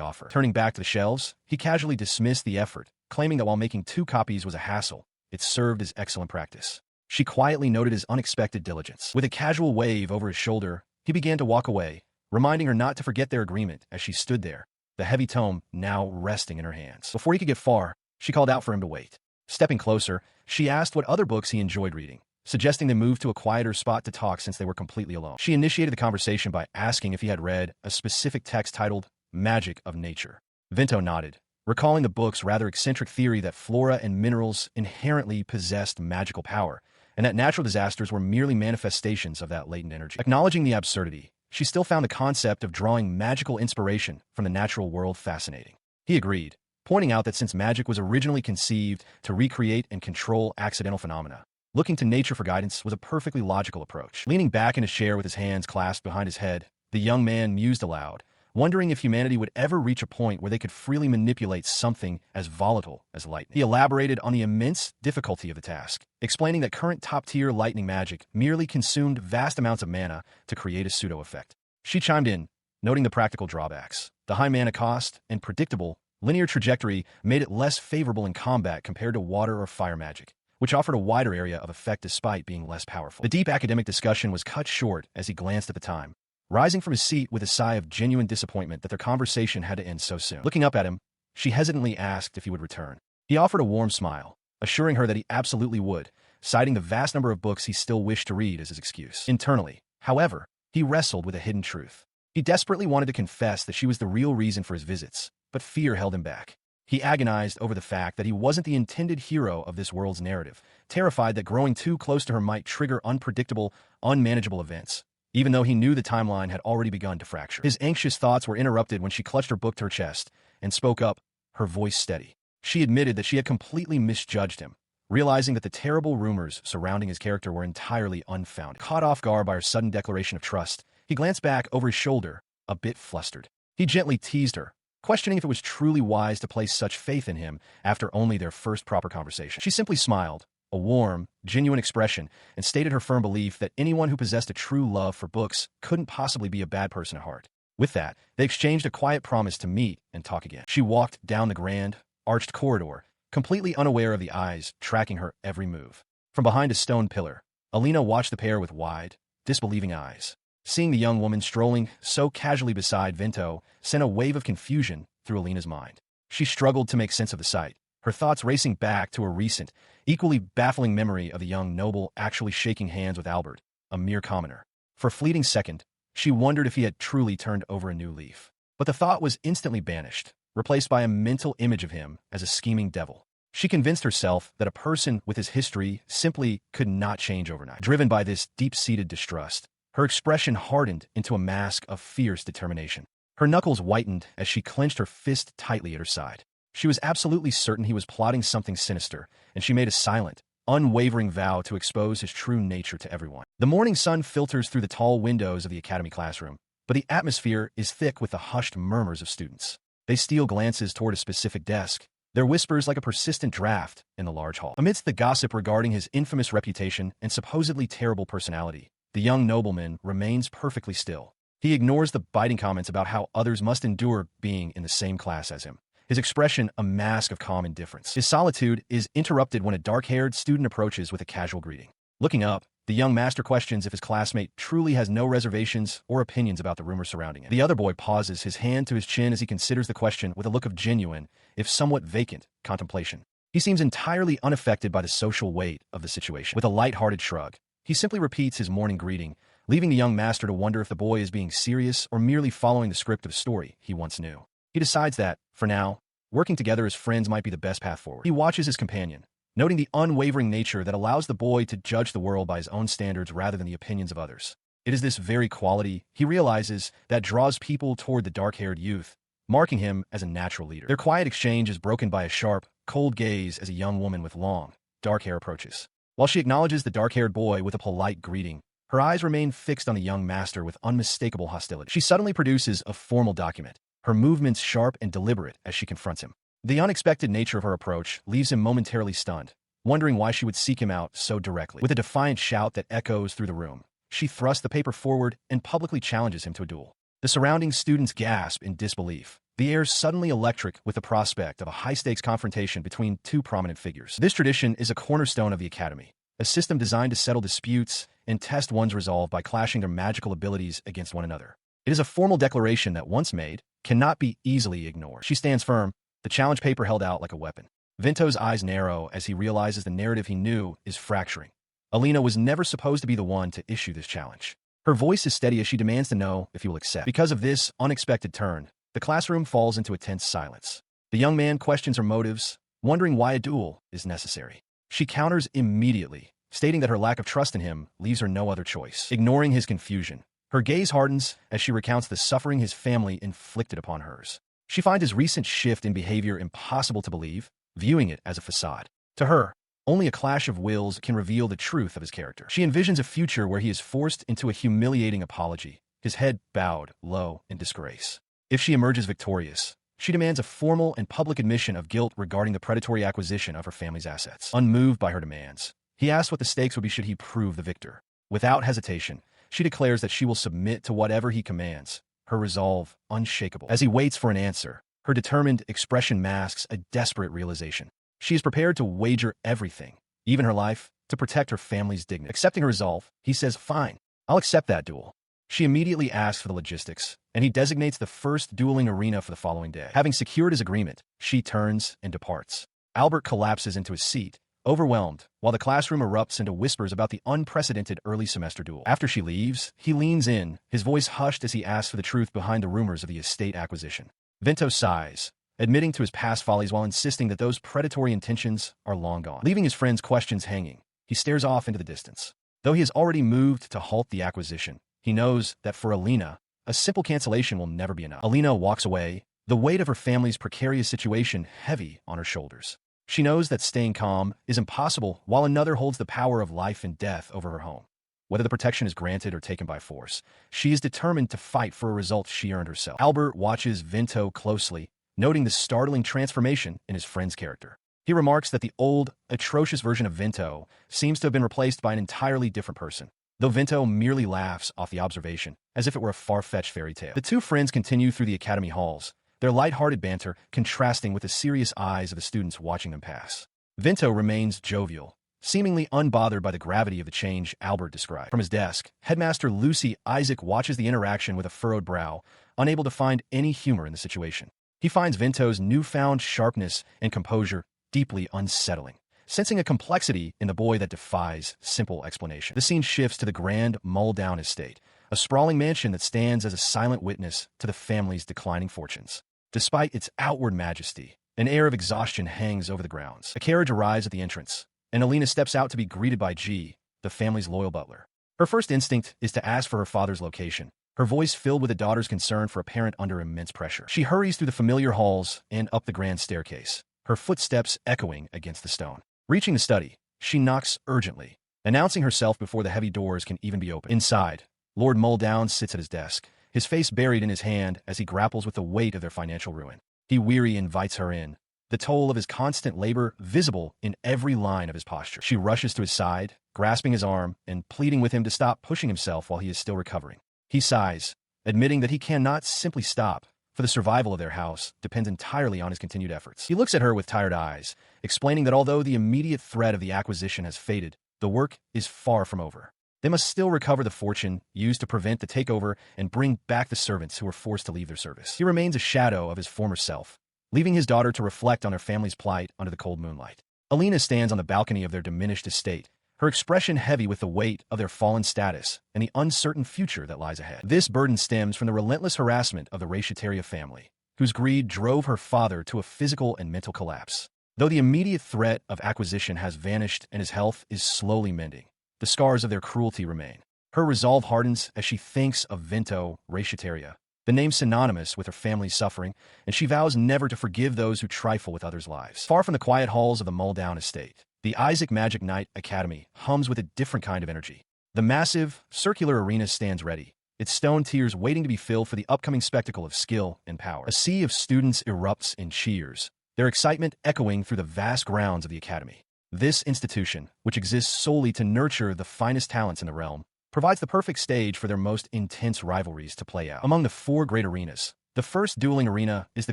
offer. Turning back to the shelves, he casually dismissed the effort, claiming that while making 2 copies was a hassle, it served as excellent practice. She quietly noted his unexpected diligence. With a casual wave over his shoulder, he began to walk away, reminding her not to forget their agreement as she stood there, the heavy tome now resting in her hands. Before he could get far, she called out for him to wait. Stepping closer, she asked what other books he enjoyed reading, suggesting they move to a quieter spot to talk since they were completely alone. She initiated the conversation by asking if he had read a specific text titled Magic of Nature. Vinto nodded, recalling the book's rather eccentric theory that flora and minerals inherently possessed magical power, and that natural disasters were merely manifestations of that latent energy. Acknowledging the absurdity, she still found the concept of drawing magical inspiration from the natural world fascinating. He agreed, pointing out that since magic was originally conceived to recreate and control accidental phenomena, looking to nature for guidance was a perfectly logical approach. Leaning back in his chair with his hands clasped behind his head, the young man mused aloud, wondering if humanity would ever reach a point where they could freely manipulate something as volatile as lightning. He elaborated on the immense difficulty of the task, explaining that current top-tier lightning magic merely consumed vast amounts of mana to create a pseudo-effect. She chimed in, noting the practical drawbacks. The high mana cost and predictable, linear trajectory made it less favorable in combat compared to water or fire magic, which offered a wider area of effect despite being less powerful. The deep academic discussion was cut short as he glanced at the time, rising from his seat with a sigh of genuine disappointment that their conversation had to end so soon. Looking up at him, she hesitantly asked if he would return. He offered a warm smile, assuring her that he absolutely would, citing the vast number of books he still wished to read as his excuse. Internally, however, he wrestled with a hidden truth. He desperately wanted to confess that she was the real reason for his visits, but fear held him back. He agonized over the fact that he wasn't the intended hero of this world's narrative, terrified that growing too close to her might trigger unpredictable, unmanageable events, even though he knew the timeline had already begun to fracture. His anxious thoughts were interrupted when she clutched her book to her chest and spoke up, her voice steady. She admitted that she had completely misjudged him, realizing that the terrible rumors surrounding his character were entirely unfounded. Caught off guard by her sudden declaration of trust, he glanced back over his shoulder, a bit flustered. He gently teased her, questioning if it was truly wise to place such faith in him after only their first proper conversation. She simply smiled, a warm, genuine expression, and stated her firm belief that anyone who possessed a true love for books couldn't possibly be a bad person at heart. With that, they exchanged a quiet promise to meet and talk again. She walked down the grand, arched corridor, completely unaware of the eyes tracking her every move. From behind a stone pillar, Alina watched the pair with wide, disbelieving eyes. Seeing the young woman strolling so casually beside Vinto sent a wave of confusion through Alina's mind. She struggled to make sense of the sight, her thoughts racing back to a recent, equally baffling memory of the young noble actually shaking hands with Albert, a mere commoner. For a fleeting second, she wondered if he had truly turned over a new leaf. But the thought was instantly banished, replaced by a mental image of him as a scheming devil. She convinced herself that a person with his history simply could not change overnight. Driven by this deep-seated distrust, her expression hardened into a mask of fierce determination. Her knuckles whitened as she clenched her fist tightly at her side. She was absolutely certain he was plotting something sinister, and she made a silent, unwavering vow to expose his true nature to everyone. The morning sun filters through the tall windows of the academy classroom, but the atmosphere is thick with the hushed murmurs of students. They steal glances toward a specific desk, their whispers like a persistent draft in the large hall. Amidst the gossip regarding his infamous reputation and supposedly terrible personality, the young nobleman remains perfectly still. He ignores the biting comments about how others must endure being in the same class as him, his expression a mask of calm indifference. His solitude is interrupted when a dark-haired student approaches with a casual greeting. Looking up, the young master questions if his classmate truly has no reservations or opinions about the rumors surrounding him. The other boy pauses, his hand to his chin as he considers the question with a look of genuine, if somewhat vacant, contemplation. He seems entirely unaffected by the social weight of the situation. With a light-hearted shrug, he simply repeats his morning greeting, leaving the young master to wonder if the boy is being serious or merely following the script of a story he once knew. He decides that, for now, working together as friends might be the best path forward. He watches his companion, noting the unwavering nature that allows the boy to judge the world by his own standards rather than the opinions of others. It is this very quality, he realizes, that draws people toward the dark-haired youth, marking him as a natural leader. Their quiet exchange is broken by a sharp, cold gaze as a young woman with long, dark hair approaches. While she acknowledges the dark-haired boy with a polite greeting, her eyes remain fixed on the young master with unmistakable hostility. She suddenly produces a formal document, her movements sharp and deliberate as she confronts him. The unexpected nature of her approach leaves him momentarily stunned, wondering why she would seek him out so directly. With a defiant shout that echoes through the room, she thrusts the paper forward and publicly challenges him to a duel. The surrounding students gasp in disbelief. The air's suddenly electric with the prospect of a high-stakes confrontation between two prominent figures. This tradition is a cornerstone of the Academy, a system designed to settle disputes and test one's resolve by clashing their magical abilities against one another. It is a formal declaration that, once made, cannot be easily ignored. She stands firm, the challenge paper held out like a weapon. Vinto's eyes narrow as he realizes the narrative he knew is fracturing. Alina was never supposed to be the one to issue this challenge. Her voice is steady as she demands to know if he will accept. Because of this unexpected turn, the classroom falls into a tense silence. The young man questions her motives, wondering why a duel is necessary. She counters immediately, stating that her lack of trust in him leaves her no other choice. Ignoring his confusion, her gaze hardens as she recounts the suffering his family inflicted upon hers. She finds his recent shift in behavior impossible to believe, viewing it as a facade. To her, only a clash of wills can reveal the truth of his character. She envisions a future where he is forced into a humiliating apology, his head bowed low in disgrace. If she emerges victorious, she demands a formal and public admission of guilt regarding the predatory acquisition of her family's assets. Unmoved by her demands, he asks what the stakes would be should he prove the victor. Without hesitation, she declares that she will submit to whatever he commands, her resolve unshakable. As he waits for an answer, her determined expression masks a desperate realization. She is prepared to wager everything, even her life, to protect her family's dignity. Accepting her resolve, he says, "Fine, I'll accept that duel." She immediately asks for the logistics, and he designates the first dueling arena for the following day. Having secured his agreement, she turns and departs. Albert collapses into his seat, overwhelmed, while the classroom erupts into whispers about the unprecedented early semester duel. After she leaves, he leans in, his voice hushed as he asks for the truth behind the rumors of the estate acquisition. Vinto sighs, admitting to his past follies while insisting that those predatory intentions are long gone. Leaving his friend's questions hanging, he stares off into the distance. Though he has already moved to halt the acquisition, he knows that for Alina, a simple cancellation will never be enough. Alina walks away, the weight of her family's precarious situation heavy on her shoulders. She knows that staying calm is impossible while another holds the power of life and death over her home. Whether the protection is granted or taken by force, she is determined to fight for a result she earned herself. Albert watches Vinto closely, noting the startling transformation in his friend's character. He remarks that the old, atrocious version of Vinto seems to have been replaced by an entirely different person, though Vinto merely laughs off the observation, as if it were a far-fetched fairy tale. The two friends continue through the academy halls, their light-hearted banter contrasting with the serious eyes of the students watching them pass. Vinto remains jovial, seemingly unbothered by the gravity of the change Albert described. From his desk, Headmaster Lucy Isaac watches the interaction with a furrowed brow, unable to find any humor in the situation. He finds Vinto's newfound sharpness and composure deeply unsettling, sensing a complexity in the boy that defies simple explanation. The scene shifts to the grand Muldown estate, a sprawling mansion that stands as a silent witness to the family's declining fortunes. Despite its outward majesty, an air of exhaustion hangs over the grounds. A carriage arrives at the entrance, and Alina steps out to be greeted by G, the family's loyal butler. Her first instinct is to ask for her father's location, her voice filled with a daughter's concern for a parent under immense pressure. She hurries through the familiar halls and up the grand staircase, her footsteps echoing against the stone. Reaching the study, she knocks urgently, announcing herself before the heavy doors can even be opened. Inside, Lord Muldown sits at his desk, his face buried in his hand as he grapples with the weight of their financial ruin. He wearily invites her in, the toll of his constant labor visible in every line of his posture. She rushes to his side, grasping his arm and pleading with him to stop pushing himself while he is still recovering. He sighs, admitting that he cannot simply stop, for the survival of their house depends entirely on his continued efforts. He looks at her with tired eyes, explaining that although the immediate threat of the acquisition has faded, the work is far from over. They must still recover the fortune used to prevent the takeover and bring back the servants who were forced to leave their service. He remains a shadow of his former self, leaving his daughter to reflect on her family's plight under the cold moonlight. Alina stands on the balcony of their diminished estate, her expression heavy with the weight of their fallen status and the uncertain future that lies ahead. This burden stems from the relentless harassment of the Reincarnates family, whose greed drove her father to a physical and mental collapse. Though the immediate threat of acquisition has vanished and his health is slowly mending, the scars of their cruelty remain. Her resolve hardens as she thinks of Vinto Reincarnates, the name synonymous with her family's suffering, and she vows never to forgive those who trifle with others' lives. Far from the quiet halls of the Muldown estate, the Isaac Magic Knight Academy hums with a different kind of energy. The massive, circular arena stands ready, its stone tiers waiting to be filled for the upcoming spectacle of skill and power. A sea of students erupts in cheers, their excitement echoing through the vast grounds of the academy. This institution, which exists solely to nurture the finest talents in the realm, provides the perfect stage for their most intense rivalries to play out. Among the 4 great arenas, the first dueling arena is the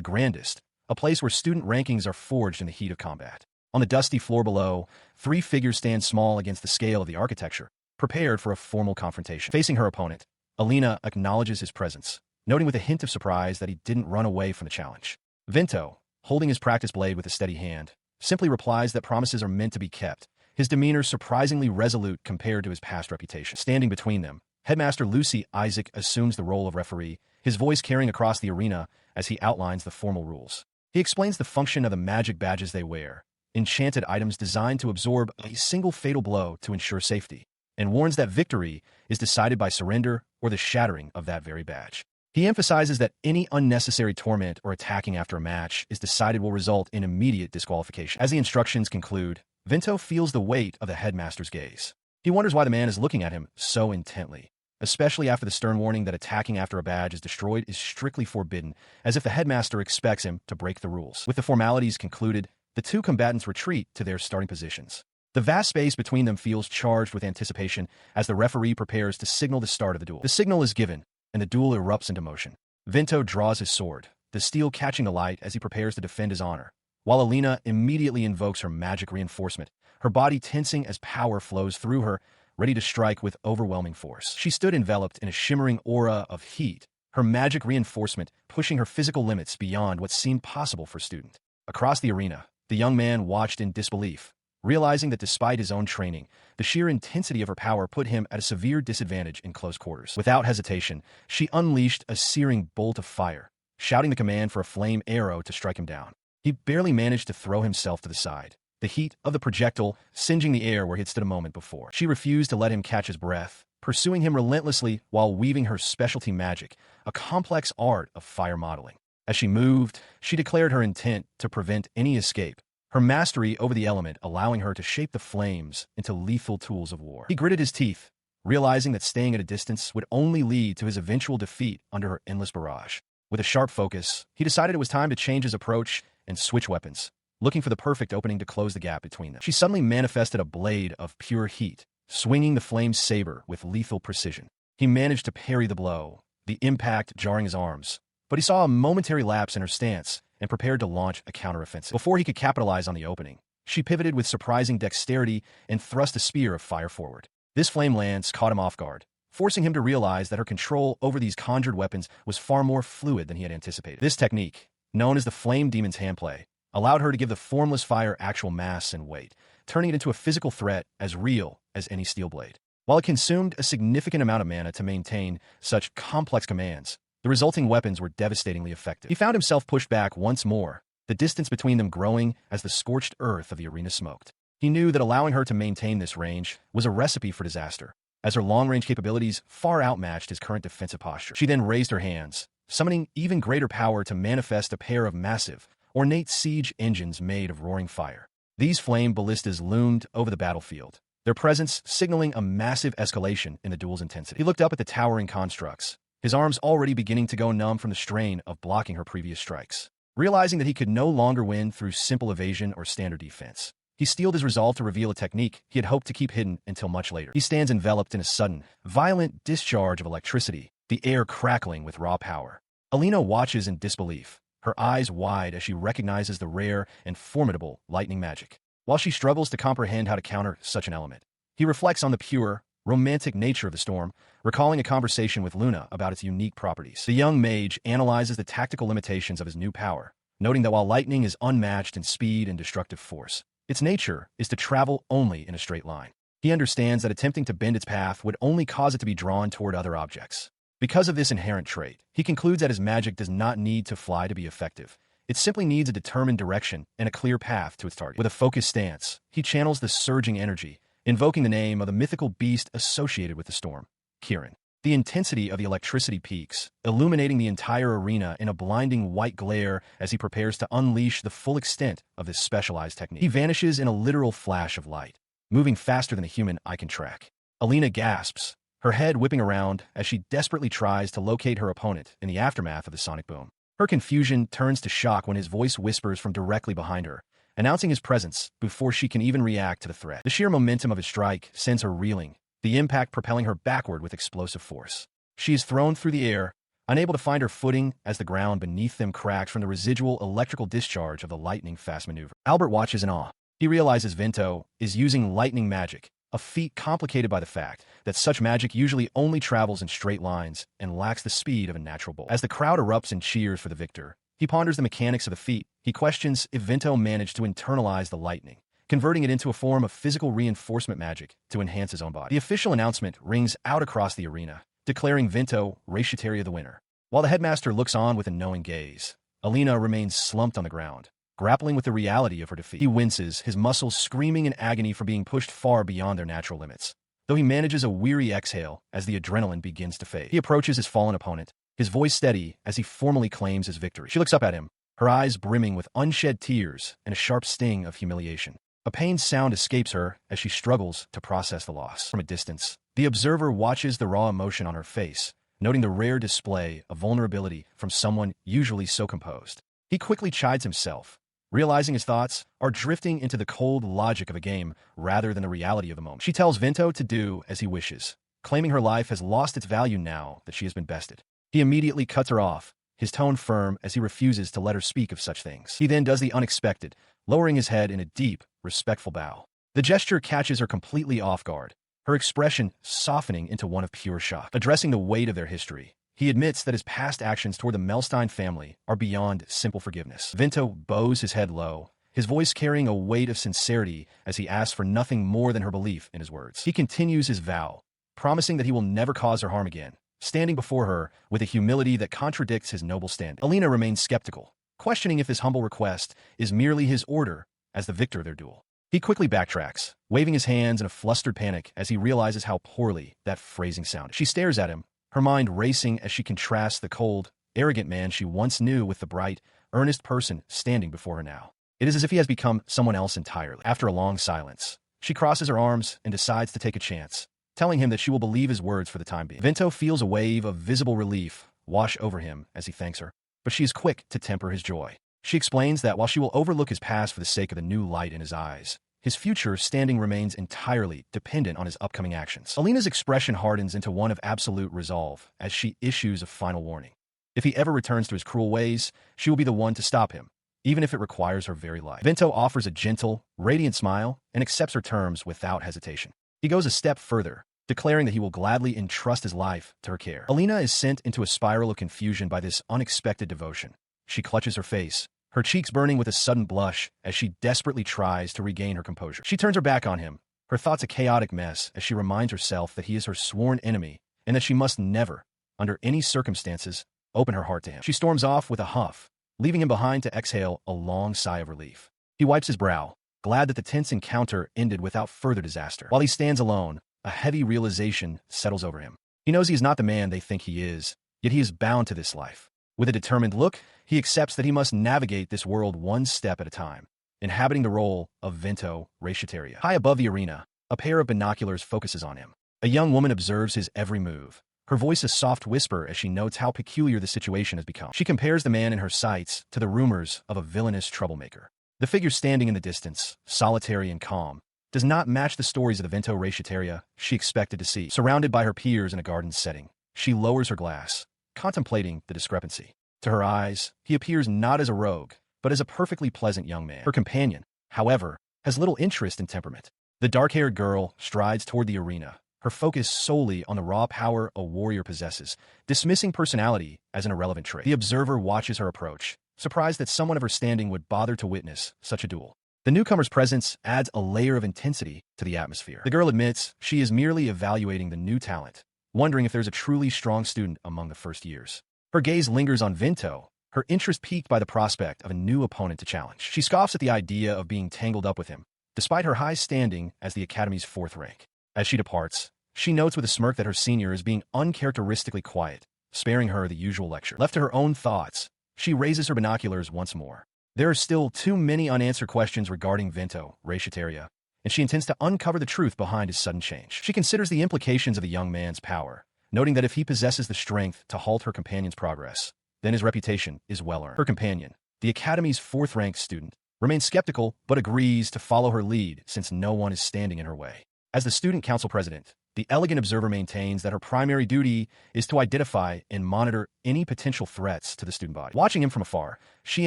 grandest, a place where student rankings are forged in the heat of combat. On the dusty floor below, 3 figures stand small against the scale of the architecture, prepared for a formal confrontation. Facing her opponent, Alina acknowledges his presence, noting with a hint of surprise that he didn't run away from the challenge. Vento, holding his practice blade with a steady hand, simply replies that promises are meant to be kept, his demeanor surprisingly resolute compared to his past reputation. Standing between them, Headmaster Lucy Isaac assumes the role of referee, his voice carrying across the arena as he outlines the formal rules. He explains the function of the magic badges they wear, enchanted items designed to absorb a single fatal blow to ensure safety, and warns that victory is decided by surrender or the shattering of that very badge. He emphasizes that any unnecessary torment or attacking after a match is decided will result in immediate disqualification. As the instructions conclude, Vento feels the weight of the headmaster's gaze. He wonders why the man is looking at him so intently, especially after the stern warning that attacking after a badge is destroyed is strictly forbidden, as if the headmaster expects him to break the rules. With the formalities concluded, the 2 combatants retreat to their starting positions. The vast space between them feels charged with anticipation as the referee prepares to signal the start of the duel. The signal is given, and the duel erupts into motion. Vento draws his sword, the steel catching the light as he prepares to defend his honor, while Alina immediately invokes her magic reinforcement, her body tensing as power flows through her, ready to strike with overwhelming force. She stood enveloped in a shimmering aura of heat, her magic reinforcement pushing her physical limits beyond what seemed possible for a student. Across the arena, the young man watched in disbelief, realizing that despite his own training, the sheer intensity of her power put him at a severe disadvantage in close quarters. Without hesitation, she unleashed a searing bolt of fire, shouting the command for a flame arrow to strike him down. He barely managed to throw himself to the side, the heat of the projectile singeing the air where he had stood a moment before. She refused to let him catch his breath, pursuing him relentlessly while weaving her specialty magic, a complex art of fire modeling. As she moved, she declared her intent to prevent any escape, her mastery over the element allowing her to shape the flames into lethal tools of war. He gritted his teeth, realizing that staying at a distance would only lead to his eventual defeat under her endless barrage. With a sharp focus, he decided it was time to change his approach and switch weapons, looking for the perfect opening to close the gap between them. She suddenly manifested a blade of pure heat, swinging the flame saber with lethal precision. He managed to parry the blow, the impact jarring his arms, but he saw a momentary lapse in her stance and prepared to launch a counteroffensive. Before he could capitalize on the opening, she pivoted with surprising dexterity and thrust a spear of fire forward. This flame lance caught him off guard, forcing him to realize that her control over these conjured weapons was far more fluid than he had anticipated. This technique, known as the Flame Demon's handplay, allowed her to give the formless fire actual mass and weight, turning it into a physical threat as real as any steel blade. While it consumed a significant amount of mana to maintain such complex commands, the resulting weapons were devastatingly effective. He found himself pushed back once more, the distance between them growing as the scorched earth of the arena smoked. He knew that allowing her to maintain this range was a recipe for disaster, as her long-range capabilities far outmatched his current defensive posture. She then raised her hands, summoning even greater power to manifest a pair of massive, ornate siege engines made of roaring fire. These flame ballistas loomed over the battlefield, their presence signaling a massive escalation in the duel's intensity. He looked up at the towering constructs, his arms already beginning to go numb from the strain of blocking her previous strikes. Realizing that he could no longer win through simple evasion or standard defense, he steeled his resolve to reveal a technique he had hoped to keep hidden until much later. He stands enveloped in a sudden, violent discharge of electricity, the air crackling with raw power. Alina watches in disbelief, her eyes wide as she recognizes the rare and formidable lightning magic. While she struggles to comprehend how to counter such an element, he reflects on the pure, romantic nature of the storm, recalling a conversation with Luna about its unique properties. The young mage analyzes the tactical limitations of his new power, noting that while lightning is unmatched in speed and destructive force, its nature is to travel only in a straight line. He understands that attempting to bend its path would only cause it to be drawn toward other objects. Because of this inherent trait, he concludes that his magic does not need to fly to be effective. It simply needs a determined direction and a clear path to its target. With a focused stance, he channels the surging energy, invoking the name of the mythical beast associated with the storm, Kirin. The intensity of the electricity peaks, illuminating the entire arena in a blinding white glare as he prepares to unleash the full extent of this specialized technique. He vanishes in a literal flash of light, moving faster than the human eye can track. Alina gasps, her head whipping around as she desperately tries to locate her opponent in the aftermath of the sonic boom. Her confusion turns to shock when his voice whispers from directly behind her, announcing his presence before she can even react to the threat. The sheer momentum of his strike sends her reeling, the impact propelling her backward with explosive force. She is thrown through the air, unable to find her footing as the ground beneath them cracks from the residual electrical discharge of the lightning-fast maneuver. Albert watches in awe. He realizes Vento is using lightning magic, a feat complicated by the fact that such magic usually only travels in straight lines and lacks the speed of a natural bolt. As the crowd erupts and cheers for the victor, he ponders the mechanics of the feat. He questions if Vento managed to internalize the lightning, converting it into a form of physical reinforcement magic to enhance his own body. The official announcement rings out across the arena, declaring Vento Reincarnates the winner. While the headmaster looks on with a knowing gaze, Alina remains slumped on the ground, grappling with the reality of her defeat. He winces, his muscles screaming in agony from being pushed far beyond their natural limits, though he manages a weary exhale as the adrenaline begins to fade. He approaches his fallen opponent, his voice steady as he formally claims his victory. She looks up at him, her eyes brimming with unshed tears and a sharp sting of humiliation. A pained sound escapes her as she struggles to process the loss. From a distance, the observer watches the raw emotion on her face, noting the rare display of vulnerability from someone usually so composed. He quickly chides himself, realizing his thoughts are drifting into the cold logic of a game rather than the reality of the moment. She tells Vento to do as he wishes, claiming her life has lost its value now that she has been bested. He immediately cuts her off, his tone firm as he refuses to let her speak of such things. He then does the unexpected, lowering his head in a deep, respectful bow. The gesture catches her completely off guard, her expression softening into one of pure shock. Addressing the weight of their history, he admits that his past actions toward the Melstein family are beyond simple forgiveness. Vento bows his head low, his voice carrying a weight of sincerity as he asks for nothing more than her belief in his words. He continues his vow, promising that he will never cause her harm again, standing before her with a humility that contradicts his noble standing. Alina remains skeptical, questioning if this humble request is merely his order as the victor of their duel. He quickly backtracks, waving his hands in a flustered panic as he realizes how poorly that phrasing sounded. She stares at him, her mind racing as she contrasts the cold, arrogant man she once knew with the bright, earnest person standing before her now. It is as if he has become someone else entirely. After a long silence, she crosses her arms and decides to take a chance, telling him that she will believe his words for the time being. Vento feels a wave of visible relief wash over him as he thanks her, but she is quick to temper his joy. She explains that while she will overlook his past for the sake of the new light in his eyes, his future standing remains entirely dependent on his upcoming actions. Alina's expression hardens into one of absolute resolve as she issues a final warning. If he ever returns to his cruel ways, she will be the one to stop him, even if it requires her very life. Vento offers a gentle, radiant smile and accepts her terms without hesitation. He goes a step further, declaring that he will gladly entrust his life to her care. Alina is sent into a spiral of confusion by this unexpected devotion. She clutches her face, her cheeks burning with a sudden blush as she desperately tries to regain her composure. She turns her back on him, her thoughts a chaotic mess as she reminds herself that he is her sworn enemy and that she must never, under any circumstances, open her heart to him. She storms off with a huff, leaving him behind to exhale a long sigh of relief. He wipes his brow, glad that the tense encounter ended without further disaster. While he stands alone, a heavy realization settles over him. He knows he is not the man they think he is, yet he is bound to this life. With a determined look, he accepts that he must navigate this world one step at a time, inhabiting the role of Vento Reincarnates. High above the arena, a pair of binoculars focuses on him. A young woman observes his every move, her voice a soft whisper as she notes how peculiar the situation has become. She compares the man in her sights to the rumors of a villainous troublemaker. The figure standing in the distance, solitary and calm, does not match the stories of the Vento Reincarnates she expected to see. Surrounded by her peers in a garden setting, she lowers her glass, contemplating the discrepancy. To her eyes, he appears not as a rogue, but as a perfectly pleasant young man. Her companion, however, has little interest in temperament. The dark-haired girl strides toward the arena, her focus solely on the raw power a warrior possesses, dismissing personality as an irrelevant trait. The observer watches her approach, surprised that someone of her standing would bother to witness such a duel. The newcomer's presence adds a layer of intensity to the atmosphere. The girl admits she is merely evaluating the new talent, wondering if there's a truly strong student among the first years. Her gaze lingers on Vento, her interest piqued by the prospect of a new opponent to challenge. She scoffs at the idea of being tangled up with him, despite her high standing as the Academy's 4th rank. As she departs, she notes with a smirk that her senior is being uncharacteristically quiet, sparing her the usual lecture. Left to her own thoughts, she raises her binoculars once more. There are still too many unanswered questions regarding Vento Reincarnates, and she intends to uncover the truth behind his sudden change. She considers the implications of the young man's power, noting that if he possesses the strength to halt her companion's progress, then his reputation is well earned. Her companion, the Academy's 4th-ranked student, remains skeptical but agrees to follow her lead since no one is standing in her way. As the student council president, the elegant observer maintains that her primary duty is to identify and monitor any potential threats to the student body. Watching him from afar, she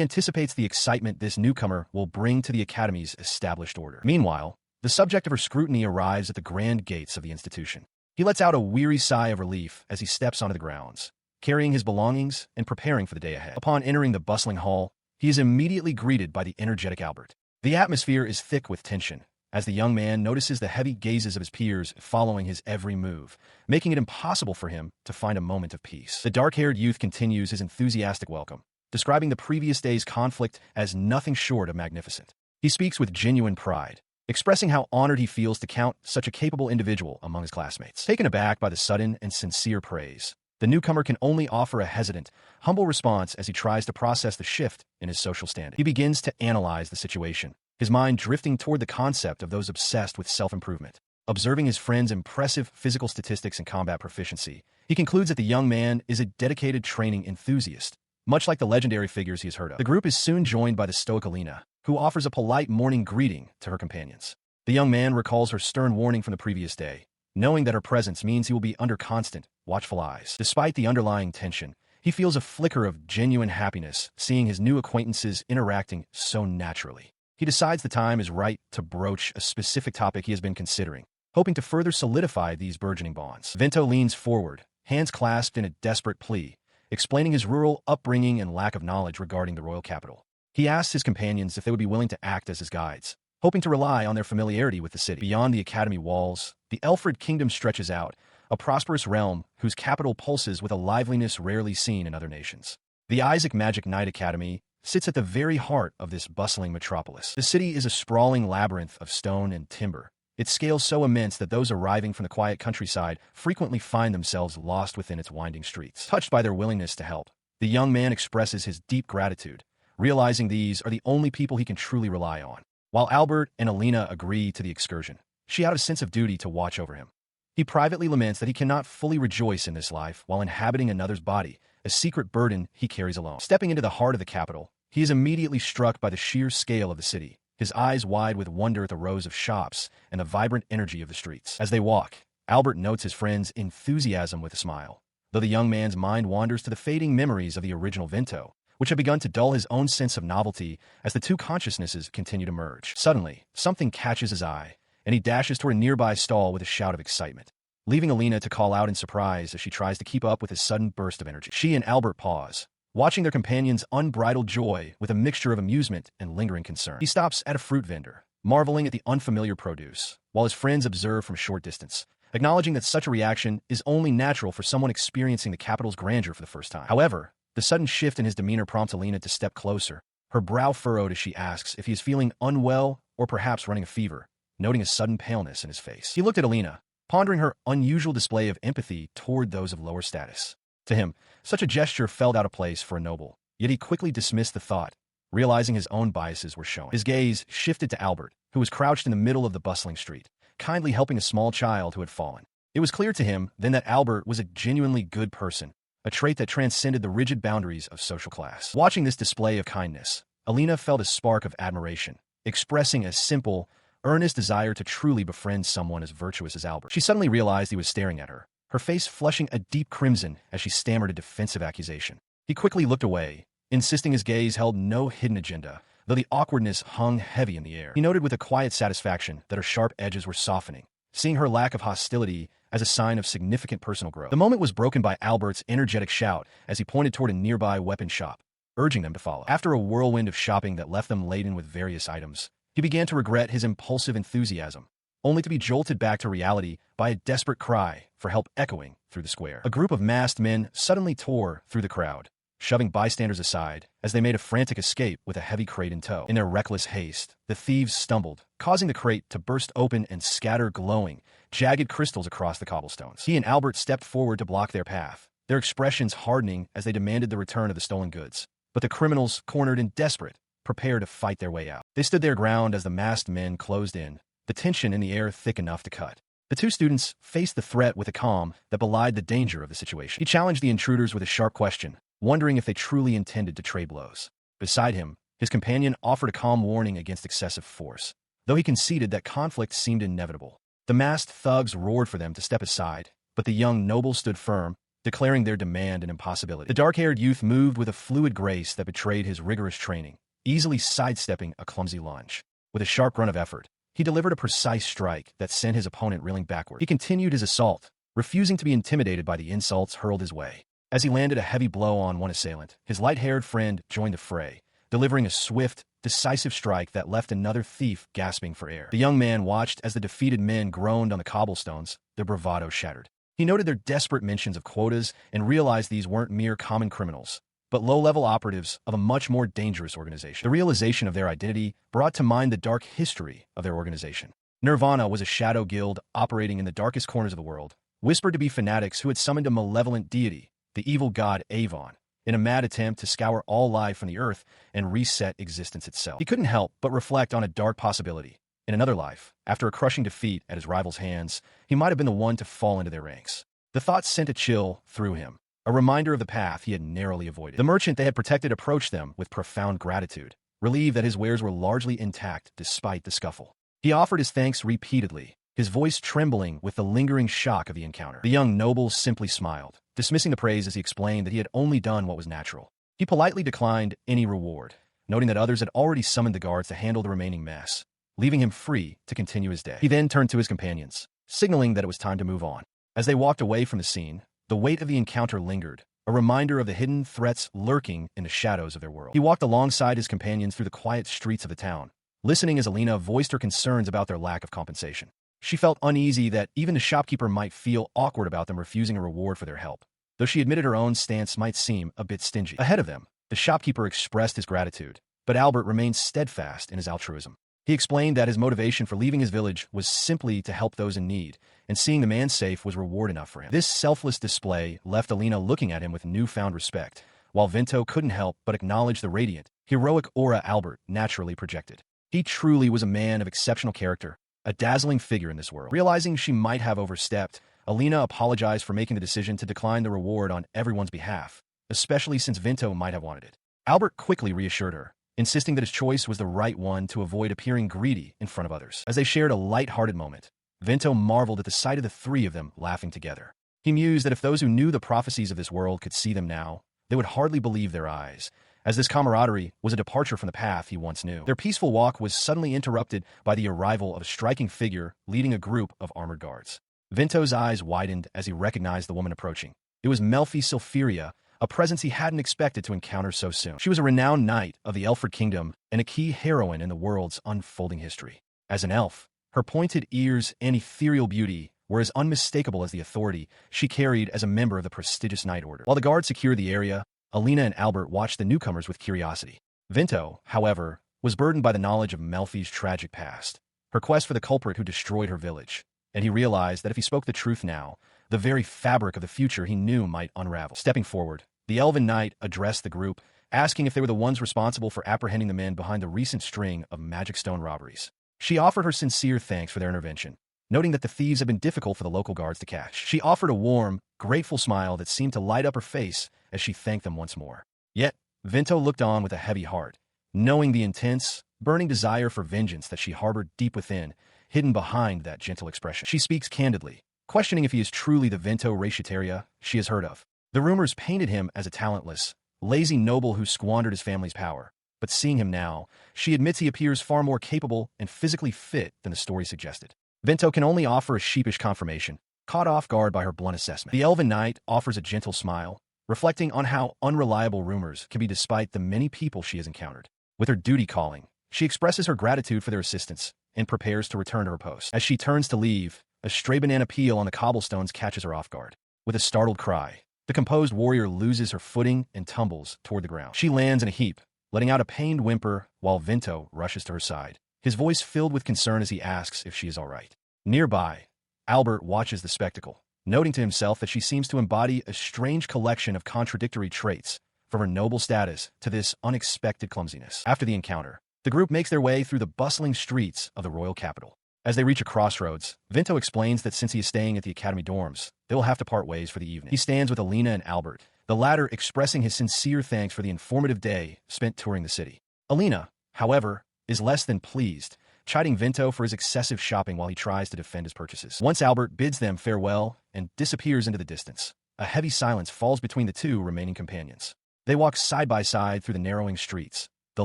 anticipates the excitement this newcomer will bring to the academy's established order. Meanwhile, the subject of her scrutiny arrives at the grand gates of the institution. He lets out a weary sigh of relief as he steps onto the grounds, carrying his belongings and preparing for the day ahead. Upon entering the bustling hall, he is immediately greeted by the energetic Albert. The atmosphere is thick with tension, as the young man notices the heavy gazes of his peers following his every move, making it impossible for him to find a moment of peace. The dark-haired youth continues his enthusiastic welcome, describing the previous day's conflict as nothing short of magnificent. He speaks with genuine pride, expressing how honored he feels to count such a capable individual among his classmates. Taken aback by the sudden and sincere praise, the newcomer can only offer a hesitant, humble response as he tries to process the shift in his social standing. He begins to analyze the situation, his mind drifting toward the concept of those obsessed with self-improvement. Observing his friend's impressive physical statistics and combat proficiency, he concludes that the young man is a dedicated training enthusiast, much like the legendary figures he has heard of. The group is soon joined by the stoic Alina, who offers a polite morning greeting to her companions. The young man recalls her stern warning from the previous day, knowing that her presence means he will be under constant, watchful eyes. Despite the underlying tension, he feels a flicker of genuine happiness seeing his new acquaintances interacting so naturally. He decides the time is right to broach a specific topic he has been considering, hoping to further solidify these burgeoning bonds. Vento leans forward, hands clasped in a desperate plea, explaining his rural upbringing and lack of knowledge regarding the royal capital. He asks his companions if they would be willing to act as his guides, hoping to rely on their familiarity with the city. Beyond the academy walls, the Elfrid kingdom stretches out, a prosperous realm whose capital pulses with a liveliness rarely seen in other nations. The Isaac Magic Knight Academy sits at the very heart of this bustling metropolis. The city is a sprawling labyrinth of stone and timber, its scale so immense that those arriving from the quiet countryside frequently find themselves lost within its winding streets. Touched by their willingness to help, the young man expresses his deep gratitude, realizing these are the only people he can truly rely on. While Albert and Alina agree to the excursion, she has a sense of duty to watch over him. He privately laments that he cannot fully rejoice in this life while inhabiting another's body, a secret burden he carries alone. Stepping into the heart of the capital, he is immediately struck by the sheer scale of the city, his eyes wide with wonder at the rows of shops and the vibrant energy of the streets. As they walk, Albert notes his friend's enthusiasm with a smile, though the young man's mind wanders to the fading memories of the original Vento, which had begun to dull his own sense of novelty as the two consciousnesses continue to merge. Suddenly, something catches his eye, and he dashes toward a nearby stall with a shout of excitement, leaving Alina to call out in surprise as she tries to keep up with his sudden burst of energy. She and Albert pause, watching their companion's unbridled joy with a mixture of amusement and lingering concern. He stops at a fruit vendor, marveling at the unfamiliar produce, while his friends observe from a short distance, acknowledging that such a reaction is only natural for someone experiencing the capital's grandeur for the first time. However, the sudden shift in his demeanor prompts Alina to step closer, her brow furrowed as she asks if he is feeling unwell or perhaps running a fever, noting a sudden paleness in his face. He looked at Alina, pondering her unusual display of empathy toward those of lower status. To him, such a gesture felt out of place for a noble, yet he quickly dismissed the thought, realizing his own biases were showing. His gaze shifted to Albert, who was crouched in the middle of the bustling street, kindly helping a small child who had fallen. It was clear to him then that Albert was a genuinely good person, a trait that transcended the rigid boundaries of social class. Watching this display of kindness, Alina felt a spark of admiration, expressing a simple, earnest desire to truly befriend someone as virtuous as Albert. She suddenly realized he was staring at her, her face flushing a deep crimson as she stammered a defensive accusation. He quickly looked away, insisting his gaze held no hidden agenda, though the awkwardness hung heavy in the air. He noted with a quiet satisfaction that her sharp edges were softening, seeing her lack of hostility as a sign of significant personal growth. The moment was broken by Albert's energetic shout as he pointed toward a nearby weapon shop, urging them to follow. After a whirlwind of shopping that left them laden with various items, he began to regret his impulsive enthusiasm, only to be jolted back to reality by a desperate cry for help echoing through the square. A group of masked men suddenly tore through the crowd, shoving bystanders aside as they made a frantic escape with a heavy crate in tow. In their reckless haste, the thieves stumbled, causing the crate to burst open and scatter glowing, jagged crystals across the cobblestones. He and Albert stepped forward to block their path, their expressions hardening as they demanded the return of the stolen goods. But the criminals, cornered and desperate, prepared to fight their way out. They stood their ground as the masked men closed in, the tension in the air thick enough to cut. The two students faced the threat with a calm that belied the danger of the situation. He challenged the intruders with a sharp question, wondering if they truly intended to trade blows. Beside him, His companion offered a calm warning against excessive force, though he conceded that conflict seemed inevitable. The masked thugs roared for them to step aside, but the young noble stood firm, declaring their demand an impossibility. The dark-haired youth moved with a fluid grace that betrayed his rigorous training, easily sidestepping a clumsy lunge. With a sharp grunt of effort, he delivered a precise strike that sent his opponent reeling backward. He continued his assault, refusing to be intimidated by the insults hurled his way. As he landed a heavy blow on one assailant, his light-haired friend joined the fray, delivering a swift, decisive strike that left another thief gasping for air. The young man watched as the defeated men groaned on the cobblestones, their bravado shattered. He noted their desperate mentions of quotas and realized these weren't mere common criminals, but low-level operatives of a much more dangerous organization. The realization of their identity brought to mind the dark history of their organization. Nirvana was a shadow guild operating in the darkest corners of the world, whispered to be fanatics who had summoned a malevolent deity, the evil god Avon, in a mad attempt to scour all life from the earth and reset existence itself. He couldn't help but reflect on a dark possibility. In another life, after a crushing defeat at his rival's hands, he might have been the one to fall into their ranks. The thought sent a chill through him, a reminder of the path he had narrowly avoided. The merchant they had protected approached them with profound gratitude, relieved that his wares were largely intact despite the scuffle. He offered his thanks repeatedly, his voice trembling with the lingering shock of the encounter. The young noble simply smiled, dismissing the praise as he explained that he had only done what was natural. He politely declined any reward, noting that others had already summoned the guards to handle the remaining mess, leaving him free to continue his day. He then turned to his companions, signaling that it was time to move on. As they walked away from the scene, the weight of the encounter lingered, a reminder of the hidden threats lurking in the shadows of their world. He walked alongside his companions through the quiet streets of the town, listening as Alina voiced her concerns about their lack of compensation. She felt uneasy that even the shopkeeper might feel awkward about them refusing a reward for their help, though she admitted her own stance might seem a bit stingy. Ahead of them, the shopkeeper expressed his gratitude, but Albert remained steadfast in his altruism. He explained that his motivation for leaving his village was simply to help those in need, and seeing the man safe was reward enough for him. This selfless display left Alina looking at him with newfound respect, while Vento couldn't help but acknowledge the radiant, heroic aura Albert naturally projected. He truly was a man of exceptional character, a dazzling figure in this world. Realizing she might have overstepped, Alina apologized for making the decision to decline the reward on everyone's behalf, especially since Vento might have wanted it. Albert quickly reassured her, insisting that his choice was the right one to avoid appearing greedy in front of others. As they shared a light-hearted moment, Vento marveled at the sight of the three of them laughing together. He mused that if those who knew the prophecies of this world could see them now, they would hardly believe their eyes, as this camaraderie was a departure from the path he once knew. Their peaceful walk was suddenly interrupted by the arrival of a striking figure leading a group of armored guards. Vento's eyes widened as he recognized the woman approaching. It was Melfi Silpheria, a presence he hadn't expected to encounter so soon. She was a renowned knight of the Elford Kingdom and a key heroine in the world's unfolding history. As an elf, her pointed ears and ethereal beauty were as unmistakable as the authority she carried as a member of the prestigious Knight Order. While the guards secured the area, Alina and Albert watched the newcomers with curiosity. Vento, however, was burdened by the knowledge of Melfi's tragic past, her quest for the culprit who destroyed her village, and he realized that if he spoke the truth now, the very fabric of the future he knew might unravel. Stepping forward, the Elven Knight addressed the group, asking if they were the ones responsible for apprehending the men behind the recent string of Magic Stone robberies. She offered her sincere thanks for their intervention, noting that the thieves had been difficult for the local guards to catch. She offered a warm, grateful smile that seemed to light up her face as she thanked them once more. Yet, Vento looked on with a heavy heart, knowing the intense, burning desire for vengeance that she harbored deep within, hidden behind that gentle expression. She speaks candidly, questioning if he is truly the Vento Ratiataria she has heard of. The rumors painted him as a talentless, lazy noble who squandered his family's power, but seeing him now, she admits he appears far more capable and physically fit than the story suggested. Vento can only offer a sheepish confirmation, caught off guard by her blunt assessment. The Elven Knight offers a gentle smile, reflecting on how unreliable rumors can be despite the many people she has encountered. With her duty calling, she expresses her gratitude for their assistance and prepares to return to her post. As she turns to leave, a stray banana peel on the cobblestones catches her off guard. With a startled cry, the composed warrior loses her footing and tumbles toward the ground. She lands in a heap, letting out a pained whimper while Vento rushes to her side, his voice filled with concern as he asks if she is all right. Nearby, Albert watches the spectacle, noting to himself that she seems to embody a strange collection of contradictory traits, from her noble status to this unexpected clumsiness. After the encounter, the group makes their way through the bustling streets of the royal capital. As they reach a crossroads, Vento explains that since he is staying at the academy dorms, they will have to part ways for the evening. He stands with Alina and Albert, the latter expressing his sincere thanks for the informative day spent touring the city. Alina, however, is less than pleased, chiding Vinto for his excessive shopping while he tries to defend his purchases. Once Albert bids them farewell and disappears into the distance, a heavy silence falls between the two remaining companions. They walk side by side through the narrowing streets, the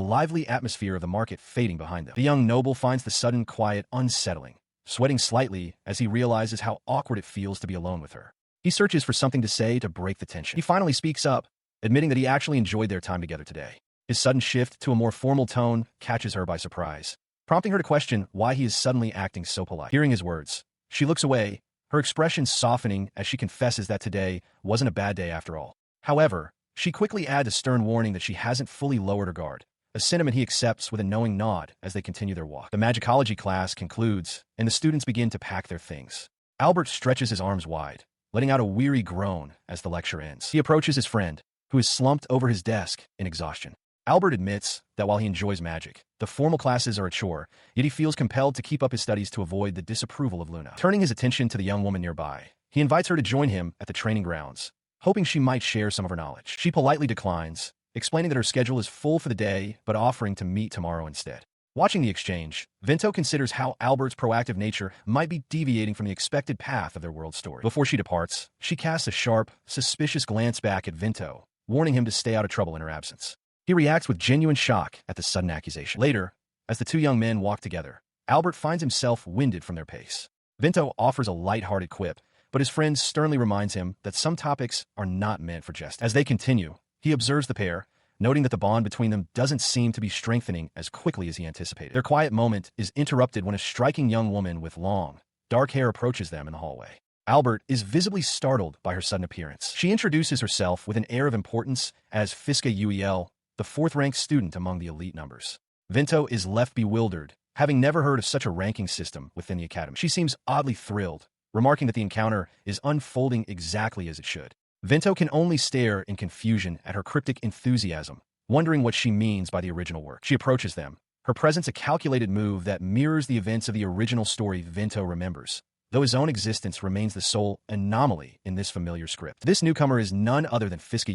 lively atmosphere of the market fading behind them. The young noble finds the sudden quiet unsettling, sweating slightly as he realizes how awkward it feels to be alone with her. He searches for something to say to break the tension. He finally speaks up, admitting that he actually enjoyed their time together today. His sudden shift to a more formal tone catches her by surprise, prompting her to question why he is suddenly acting so polite. Hearing his words, she looks away, her expression softening as she confesses that today wasn't a bad day after all. However, she quickly adds a stern warning that she hasn't fully lowered her guard, a sentiment he accepts with a knowing nod as they continue their walk. The magicology class concludes, and the students begin to pack their things. Albert stretches his arms wide, letting out a weary groan as the lecture ends. He approaches his friend, who is slumped over his desk in exhaustion. Albert admits that while he enjoys magic, the formal classes are a chore, yet he feels compelled to keep up his studies to avoid the disapproval of Luna. Turning his attention to the young woman nearby, he invites her to join him at the training grounds, hoping she might share some of her knowledge. She politely declines, explaining that her schedule is full for the day but offering to meet tomorrow instead. Watching the exchange, Vinto considers how Albert's proactive nature might be deviating from the expected path of their world story. Before she departs, she casts a sharp, suspicious glance back at Vinto, warning him to stay out of trouble in her absence. He reacts with genuine shock at the sudden accusation. Later, as the two young men walk together, Albert finds himself winded from their pace. Vinto offers a light-hearted quip, but his friend sternly reminds him that some topics are not meant for jesting. As they continue, he observes the pair, noting that the bond between them doesn't seem to be strengthening as quickly as he anticipated. Their quiet moment is interrupted when a striking young woman with long, dark hair approaches them in the hallway. Albert is visibly startled by her sudden appearance. She introduces herself with an air of importance as Fiska, the fourth-ranked student among the elite numbers. Vinto is left bewildered, having never heard of such a ranking system within the academy. She seems oddly thrilled, remarking that the encounter is unfolding exactly as it should. Vinto can only stare in confusion at her cryptic enthusiasm, wondering what she means by the original work. She approaches them, her presence a calculated move that mirrors the events of the original story Vinto remembers, though his own existence remains the sole anomaly in this familiar script. This newcomer is none other than Fiska,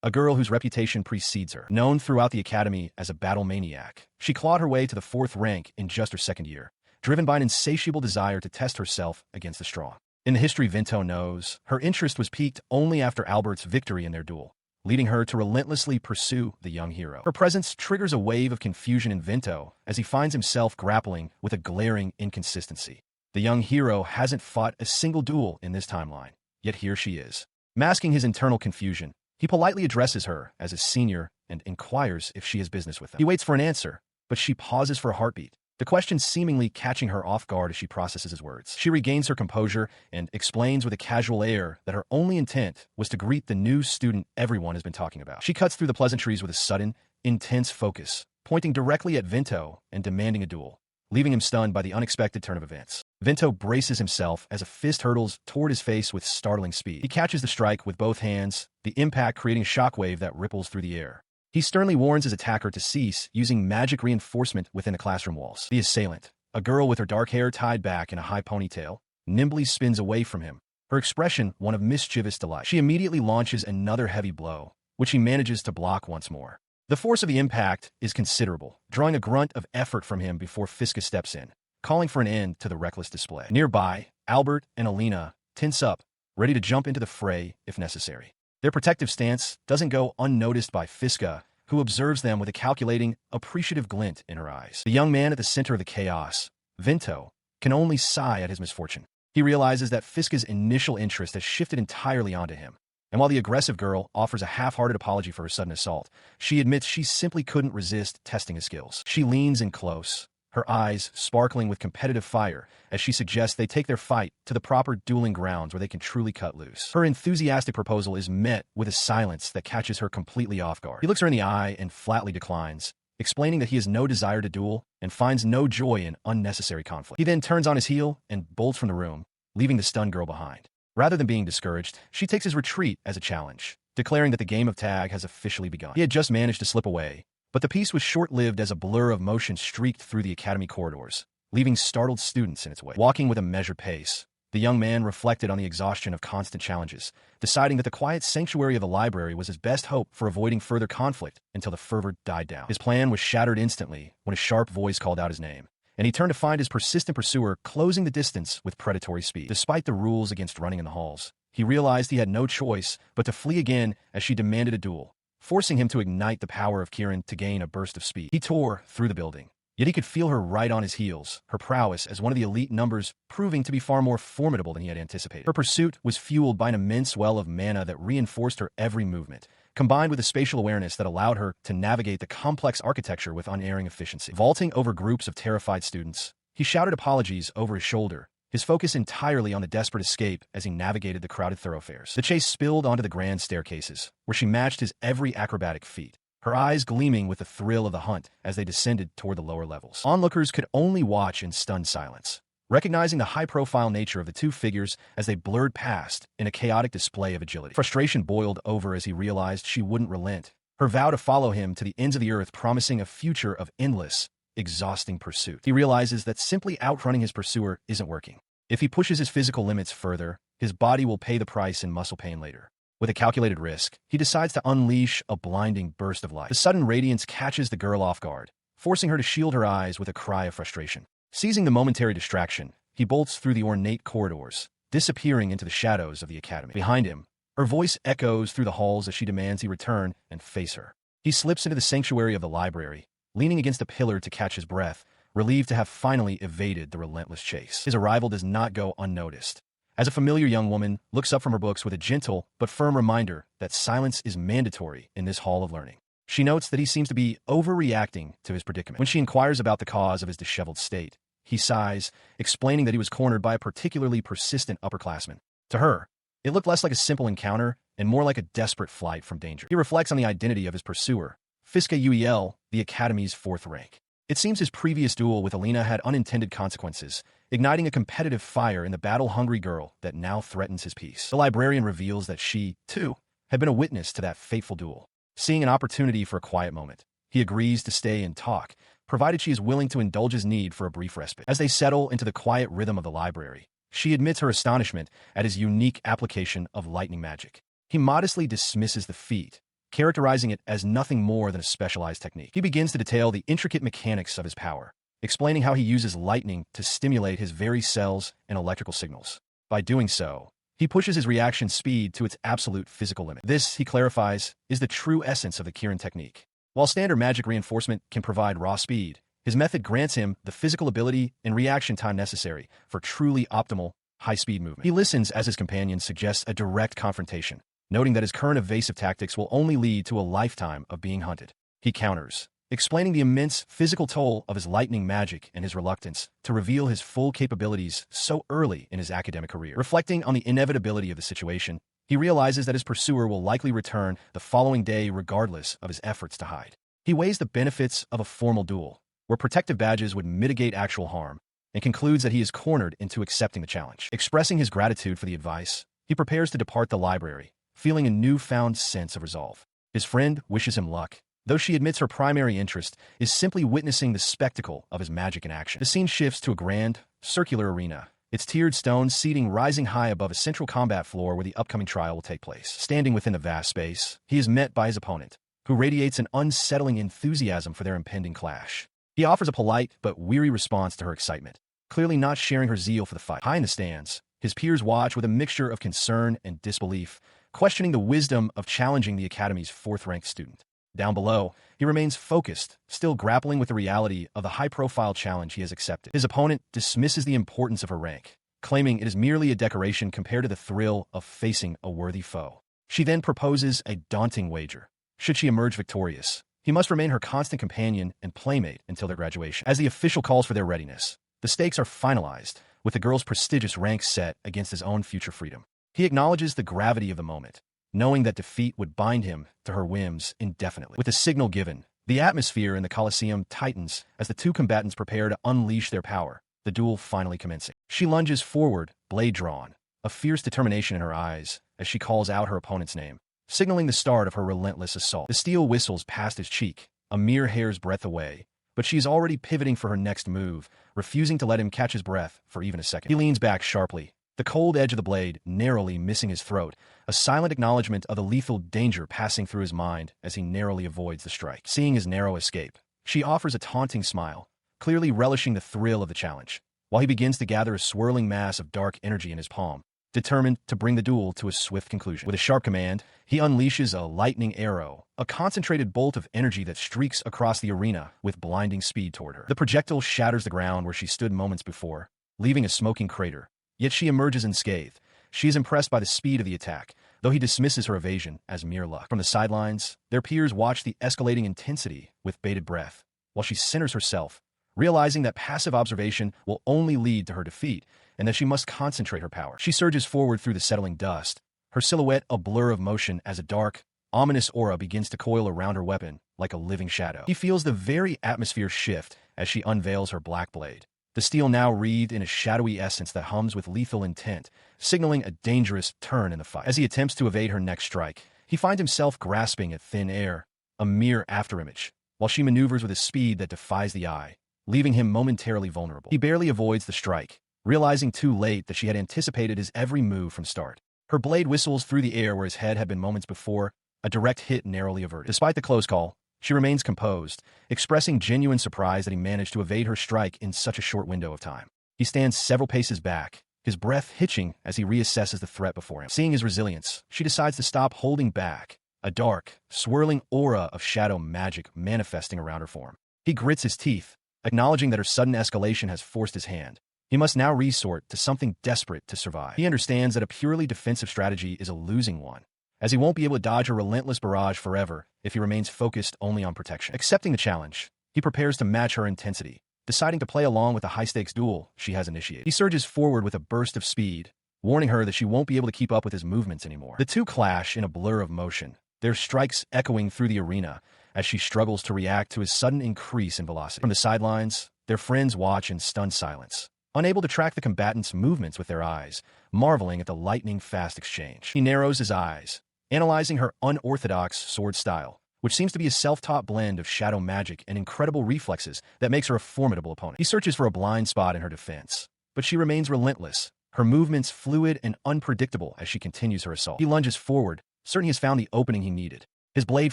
a girl whose reputation precedes her. Known throughout the academy as a battle maniac, she clawed her way to the 4th rank in just her 2nd year, driven by an insatiable desire to test herself against the strong. In the history Vinto knows, her interest was piqued only after Albert's victory in their duel, leading her to relentlessly pursue the young hero. Her presence triggers a wave of confusion in Vinto as he finds himself grappling with a glaring inconsistency. The young hero hasn't fought a single duel in this timeline, yet here she is. Masking his internal confusion, he politely addresses her as his senior and inquires if she has business with him. He waits for an answer, but she pauses for a heartbeat, the question seemingly catching her off guard as she processes his words. She regains her composure and explains with a casual air that her only intent was to greet the new student everyone has been talking about. She cuts through the pleasantries with a sudden, intense focus, pointing directly at Vinto and demanding a duel, leaving him stunned by the unexpected turn of events. Vinto braces himself as a fist hurtles toward his face with startling speed. He catches the strike with both hands, the impact creating a shockwave that ripples through the air. He sternly warns his attacker to cease using magic reinforcement within the classroom walls. The assailant, a girl with her dark hair tied back in a high ponytail, nimbly spins away from him, her expression one of mischievous delight. She immediately launches another heavy blow, which he manages to block once more. The force of the impact is considerable, drawing a grunt of effort from him before Fiska steps in, calling for an end to the reckless display. Nearby, Albert and Alina tense up, ready to jump into the fray if necessary. Their protective stance doesn't go unnoticed by Fiska, who observes them with a calculating, appreciative glint in her eyes. The young man at the center of the chaos, Vinto, can only sigh at his misfortune. He realizes that Fiska's initial interest has shifted entirely onto him, and while the aggressive girl offers a half-hearted apology for her sudden assault, she admits she simply couldn't resist testing his skills. She leans in close, her eyes sparkling with competitive fire as she suggests they take their fight to the proper dueling grounds where they can truly cut loose. Her enthusiastic proposal is met with a silence that catches her completely off guard. He looks her in the eye and flatly declines, explaining that he has no desire to duel and finds no joy in unnecessary conflict. He then turns on his heel and bolts from the room, leaving the stunned girl behind. Rather than being discouraged, she takes his retreat as a challenge, declaring that the game of tag has officially begun. He had just managed to slip away, but the piece was short-lived as a blur of motion streaked through the academy corridors, leaving startled students in its wake. Walking with a measured pace, The young man reflected on the exhaustion of constant challenges, deciding that the quiet sanctuary of the library was his best hope for avoiding further conflict until the fervor died down. His plan was shattered instantly when a sharp voice called out his name, and he turned to find his persistent pursuer closing the distance with predatory speed. Despite the rules against running in the halls, he realized he had no choice but to flee again as she demanded a duel, forcing him to ignite the power of Kirin to gain a burst of speed. He tore through the building, yet he could feel her right on his heels, her prowess as one of the elite numbers proving to be far more formidable than he had anticipated. Her pursuit was fueled by an immense well of mana that reinforced her every movement, combined with a spatial awareness that allowed her to navigate the complex architecture with unerring efficiency. Vaulting over groups of terrified students, he shouted apologies over his shoulder, his focus entirely on the desperate escape as he navigated the crowded thoroughfares. The chase spilled onto the grand staircases, where she matched his every acrobatic feat, her eyes gleaming with the thrill of the hunt as they descended toward the lower levels. Onlookers could only watch in stunned silence, recognizing the high-profile nature of the two figures as they blurred past in a chaotic display of agility. Frustration boiled over as he realized she wouldn't relent, her vow to follow him to the ends of the earth promising a future of endless, exhausting pursuit. He realizes that simply outrunning his pursuer isn't working. If he pushes his physical limits further, his body will pay the price in muscle pain later. With a calculated risk, he decides to unleash a blinding burst of light. The sudden radiance catches the girl off guard, forcing her to shield her eyes with a cry of frustration. Seizing the momentary distraction, he bolts through the ornate corridors, disappearing into the shadows of the academy. Behind him, her voice echoes through the halls as she demands he return and face her. He slips into the sanctuary of the library, leaning against a pillar to catch his breath, relieved to have finally evaded the relentless chase. His arrival does not go unnoticed, as a familiar young woman looks up from her books with a gentle but firm reminder that silence is mandatory in this hall of learning. She notes that he seems to be overreacting to his predicament. When she inquires about the cause of his disheveled state, he sighs, explaining that he was cornered by a particularly persistent upperclassman. To her, it looked less like a simple encounter and more like a desperate flight from danger. He reflects on the identity of his pursuer, Fiska, the Academy's 4th rank. It seems his previous duel with Alina had unintended consequences, igniting a competitive fire in the battle-hungry girl that now threatens his peace. The librarian reveals that she, too, had been a witness to that fateful duel. Seeing an opportunity for a quiet moment, he agrees to stay and talk, provided she is willing to indulge his need for a brief respite. As they settle into the quiet rhythm of the library, she admits her astonishment at his unique application of lightning magic. He modestly dismisses the feat, characterizing it as nothing more than a specialized technique. He begins to detail the intricate mechanics of his power, explaining how he uses lightning to stimulate his very cells and electrical signals. By doing so, he pushes his reaction speed to its absolute physical limit. This, he clarifies, is the true essence of the Kirin technique. While standard magic reinforcement can provide raw speed, his method grants him the physical ability and reaction time necessary for truly optimal, high-speed movement. He listens as his companion suggests a direct confrontation, noting that his current evasive tactics will only lead to a lifetime of being hunted. He counters, explaining the immense physical toll of his lightning magic and his reluctance to reveal his full capabilities so early in his academic career. Reflecting on the inevitability of the situation, he realizes that his pursuer will likely return the following day regardless of his efforts to hide. He weighs the benefits of a formal duel, where protective badges would mitigate actual harm, and concludes that he is cornered into accepting the challenge. Expressing his gratitude for the advice, he prepares to depart the library, feeling a newfound sense of resolve. His friend wishes him luck, though she admits her primary interest is simply witnessing the spectacle of his magic in action. The scene shifts to a grand, circular arena, its tiered stone seating rising high above a central combat floor where the upcoming trial will take place. Standing within the vast space, he is met by his opponent, who radiates an unsettling enthusiasm for their impending clash. He offers a polite but weary response to her excitement, clearly not sharing her zeal for the fight. High in the stands, his peers watch with a mixture of concern and disbelief, questioning the wisdom of challenging the Academy's 4th-ranked student. Down below, he remains focused, still grappling with the reality of the high-profile challenge he has accepted. His opponent dismisses the importance of her rank, claiming it is merely a decoration compared to the thrill of facing a worthy foe. She then proposes a daunting wager. Should she emerge victorious, he must remain her constant companion and playmate until their graduation. As the official calls for their readiness, the stakes are finalized, with the girl's prestigious rank set against his own future freedom. He acknowledges the gravity of the moment, knowing that defeat would bind him to her whims indefinitely. With the signal given, the atmosphere in the Colosseum tightens as the two combatants prepare to unleash their power, the duel finally commencing. She lunges forward, blade drawn, a fierce determination in her eyes as she calls out her opponent's name, signaling the start of her relentless assault. The steel whistles past his cheek, a mere hair's breadth away, but she is already pivoting for her next move, refusing to let him catch his breath for even a second. He leans back sharply, the cold edge of the blade narrowly missing his throat, a silent acknowledgement of the lethal danger passing through his mind as he narrowly avoids the strike. Seeing his narrow escape, she offers a taunting smile, clearly relishing the thrill of the challenge, while he begins to gather a swirling mass of dark energy in his palm, determined to bring the duel to a swift conclusion. With a sharp command, he unleashes a lightning arrow, a concentrated bolt of energy that streaks across the arena with blinding speed toward her. The projectile shatters the ground where she stood moments before, leaving a smoking crater. Yet she emerges unscathed. She is impressed by the speed of the attack, though he dismisses her evasion as mere luck. From the sidelines, their peers watch the escalating intensity with bated breath, while she centers herself, realizing that passive observation will only lead to her defeat, and that she must concentrate her power. She surges forward through the settling dust, her silhouette a blur of motion as a dark, ominous aura begins to coil around her weapon like a living shadow. He feels the very atmosphere shift as she unveils her black blade, the steel now wreathed in a shadowy essence that hums with lethal intent, signaling a dangerous turn in the fight. As he attempts to evade her next strike, he finds himself grasping at thin air, a mere afterimage, while she maneuvers with a speed that defies the eye, leaving him momentarily vulnerable. He barely avoids the strike, realizing too late that she had anticipated his every move from start. Her blade whistles through the air where his head had been moments before, a direct hit narrowly averted. Despite the close call, she remains composed, expressing genuine surprise that he managed to evade her strike in such a short window of time. He stands several paces back, his breath hitching as he reassesses the threat before him. Seeing his resilience, she decides to stop holding back, a dark, swirling aura of shadow magic manifesting around her form. He grits his teeth, acknowledging that her sudden escalation has forced his hand. He must now resort to something desperate to survive. He understands that a purely defensive strategy is a losing one, as he won't be able to dodge her relentless barrage forever if he remains focused only on protection. Accepting the challenge, he prepares to match her intensity, deciding to play along with the high-stakes duel she has initiated. He surges forward with a burst of speed, warning her that she won't be able to keep up with his movements anymore. The two clash in a blur of motion, their strikes echoing through the arena as she struggles to react to his sudden increase in velocity. From the sidelines, their friends watch in stunned silence, unable to track the combatants' movements with their eyes, marveling at the lightning-fast exchange. He narrows his eyes, analyzing her unorthodox sword style, which seems to be a self-taught blend of shadow magic and incredible reflexes that makes her a formidable opponent. He searches for a blind spot in her defense, but she remains relentless, her movements fluid and unpredictable as she continues her assault. He lunges forward, certain he has found the opening he needed. His blade